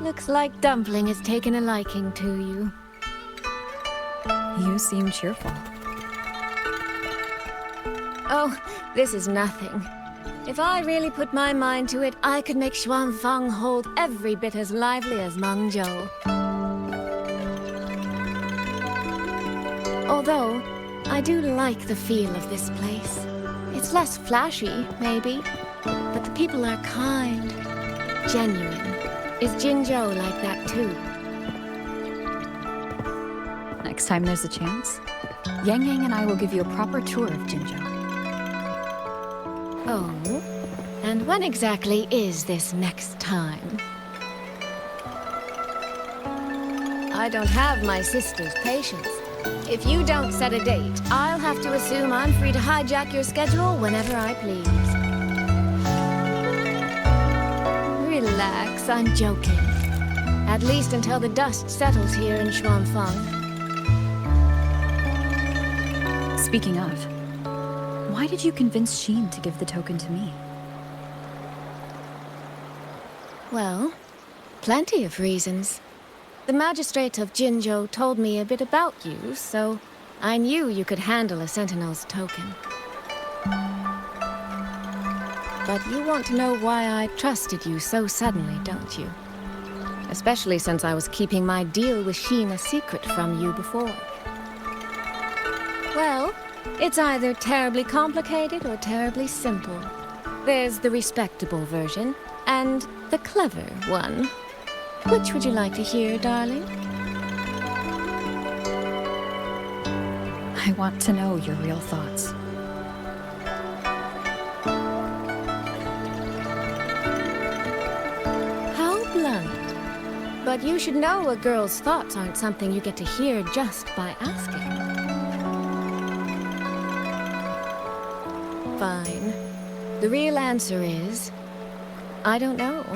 Looks like Dumpling has taken a liking to you. You seem cheerful. Oh, this is nothing. If I really put my mind to it, I could make Xuanfang hold every bit as lively as Mengzhou. Although, I do like the feel of this place. It's less flashy, maybe, but the people are kind, genuine. Is Jinzhou like that too? Next time there's a chance, Yangyang and I will give you a proper tour of Jinzhou. Oh? And when exactly is this next time? I don't have my sister's patience. If you don't set a date, I'll have to assume I'm free to hijack your schedule whenever I please. Relax, I'm joking. At least until the dust settles here in Xuanfang. Speaking of, why did you convince Xin to give the token to me? Well, plenty of reasons. The magistrate of Jinzhou told me a bit about you, so I knew you could handle a Sentinel's token. But you want to know why I trusted you so suddenly, don't you? Especially since I was keeping my deal with Xin a secret from you before. Well, it's either terribly complicated or terribly simple. There's the respectable version, and the clever one. Which would you like to hear, darling? I want to know your real thoughts. But you should know a girl's thoughts aren't something you get to hear just by asking. Fine. The real answer is, I don't know.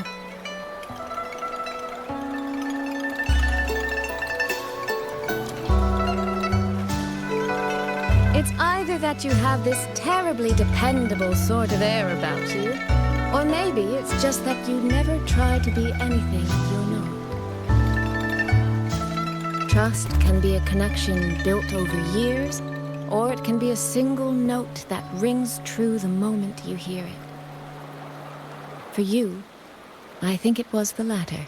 It's either that you have this terribly dependable sort of air about you, or maybe it's just that you never try to be anything you're not. Trust can be a connection built over years, or it can be a single note that rings true the moment you hear it. For you, I think it was the latter.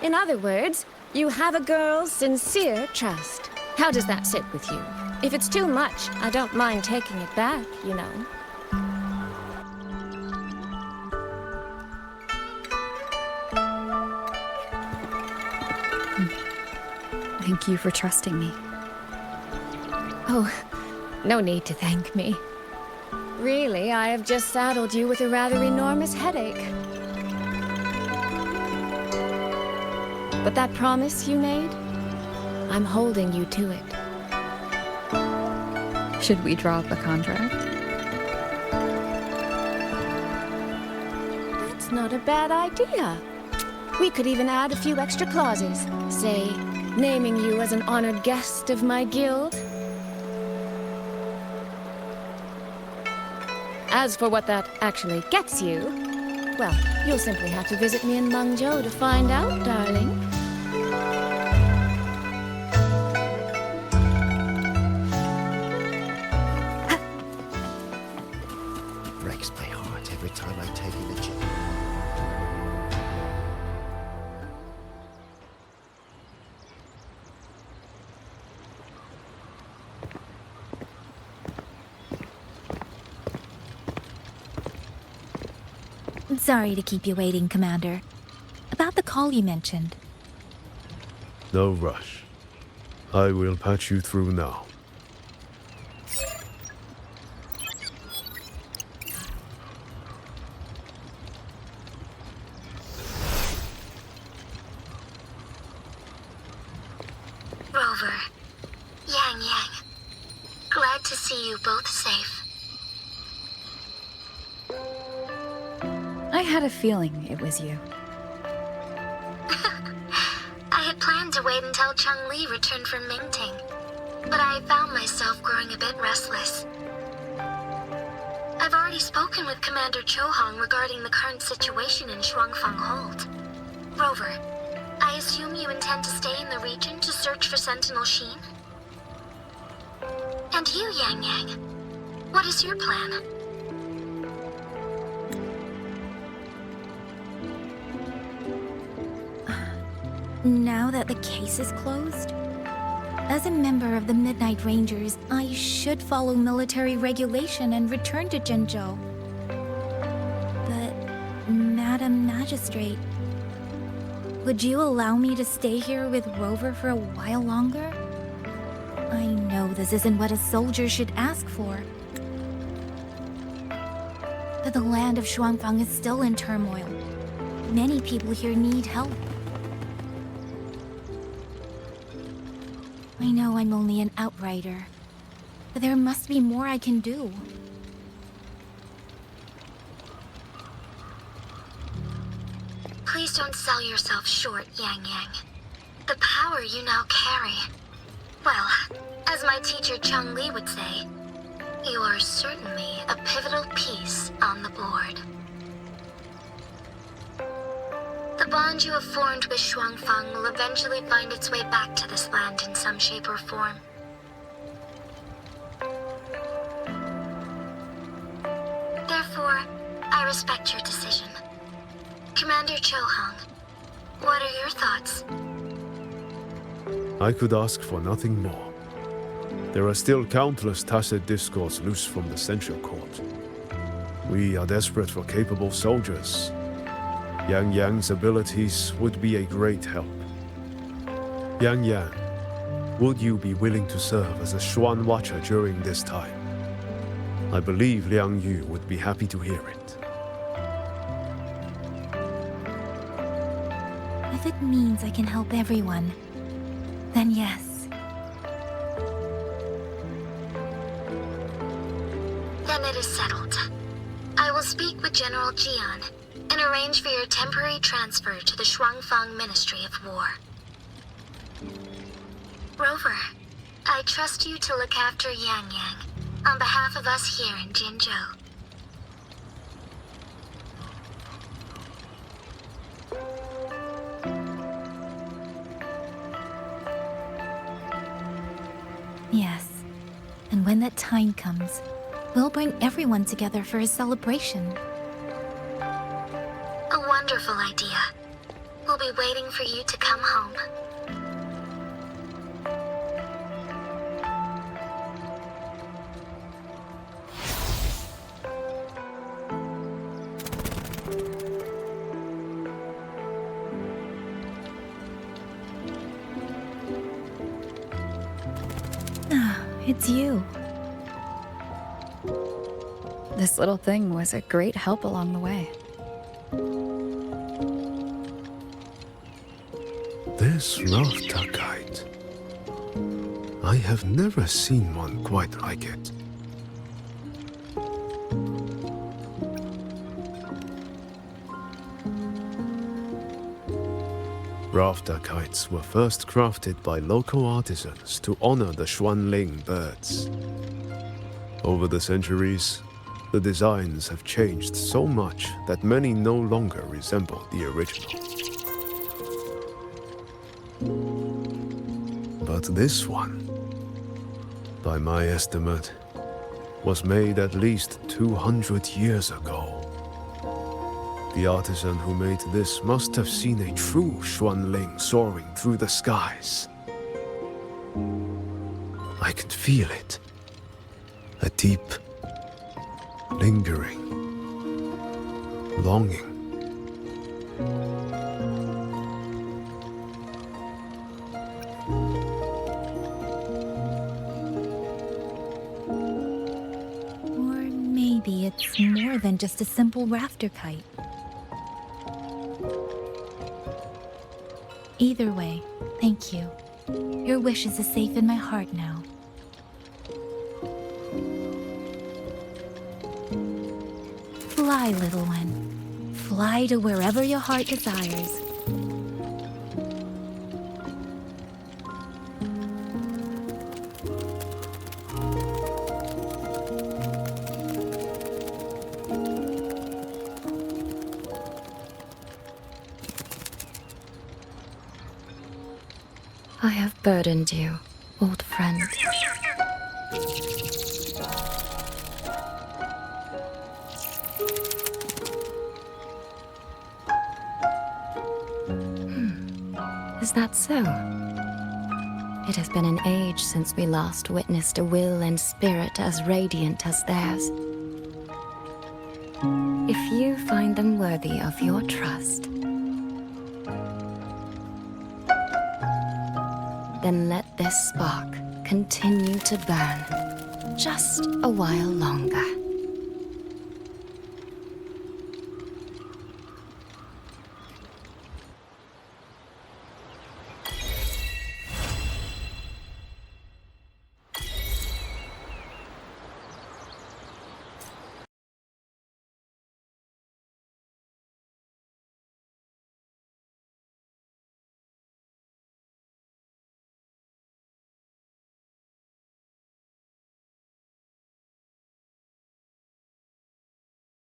In other words, you have a girl's sincere trust. How does that sit with you? If it's too much, I don't mind taking it back, you know. Thank you for trusting me. Oh, no need to thank me. Really, I have just saddled you with a rather enormous headache. But that promise you made, I'm holding you to it. Should we draw up a contract? That's not a bad idea. We could even add a few extra clauses. Say, naming you as an honored guest of my guild. As for what that actually gets you, well, you'll simply have to visit me in Mengzhou to find out, darling. Breaks my heart every time I'm taking the gym. Sorry to keep you waiting, Commander. About the call you mentioned. No rush. I will patch you through now. Rover, Yangyang, glad to see you both safe. I had a feeling it was you. I had planned to wait until Changli returned from Mingting, but I found myself growing a bit restless. I've already spoken with Commander Chohong regarding the current situation in Xuanfang Hold. Rover, I assume you intend to stay in the region to search for Sentinel Sheen? And you, Yangyang, what is your plan? Now that the case is closed, as a member of the Midnight Rangers, I should follow military regulation and return to Zhengzhou. But, Madam Magistrate, would you allow me to stay here with Rover for a while longer? I know this isn't what a soldier should ask for. But the land of Xuanfang is still in turmoil. Many people here need help. I know I'm only an outrider, but there must be more I can do. Please don't sell yourself short, Yangyang. The power you now carry. Well, as my teacher Changli would say, you are certainly a pivotal piece on the board. The bond you have formed with Xuanfang will eventually find its way back to this land in some shape or form. Therefore, I respect your decision. Commander Chohong, what are your thoughts? I could ask for nothing more. There are still countless tacit discords loose from the Central Court. We are desperate for capable soldiers. Yangyang's abilities would be a great help. Yangyang, would you be willing to serve as a Xuan Watcher during this time? I believe Liang Yu would be happy to hear it. If it means I can help everyone, then yes. Then it is settled. I will speak with General Jian and arrange for your temporary transfer to the Xuanling Ministry of War. Rover, I trust you to look after Yangyang on behalf of us here in Jinzhou. Yes. And when that time comes, we'll bring everyone together for a celebration. A wonderful idea. We'll be waiting for you to come home. It's you. This little thing was a great help along the way. This rafter kite. I have never seen one quite like it. Rafter kites were first crafted by local artisans to honor the Xuanling birds. Over the centuries, the designs have changed so much that many no longer resemble the original. But this one, by my estimate, was made at least 200 years ago. The artisan who made this must have seen a true Xuanling soaring through the skies. I can feel it. A deep, lingering longing. Or maybe it's more than just a simple rafter kite. Either way, thank you. Your wishes are safe in my heart now. Fly, little one. Fly to wherever your heart desires. I have burdened you, old friend. Is that so? It has been an age since we last witnessed a will and spirit as radiant as theirs. If you find them worthy of your trust, then let this spark continue to burn just a while longer.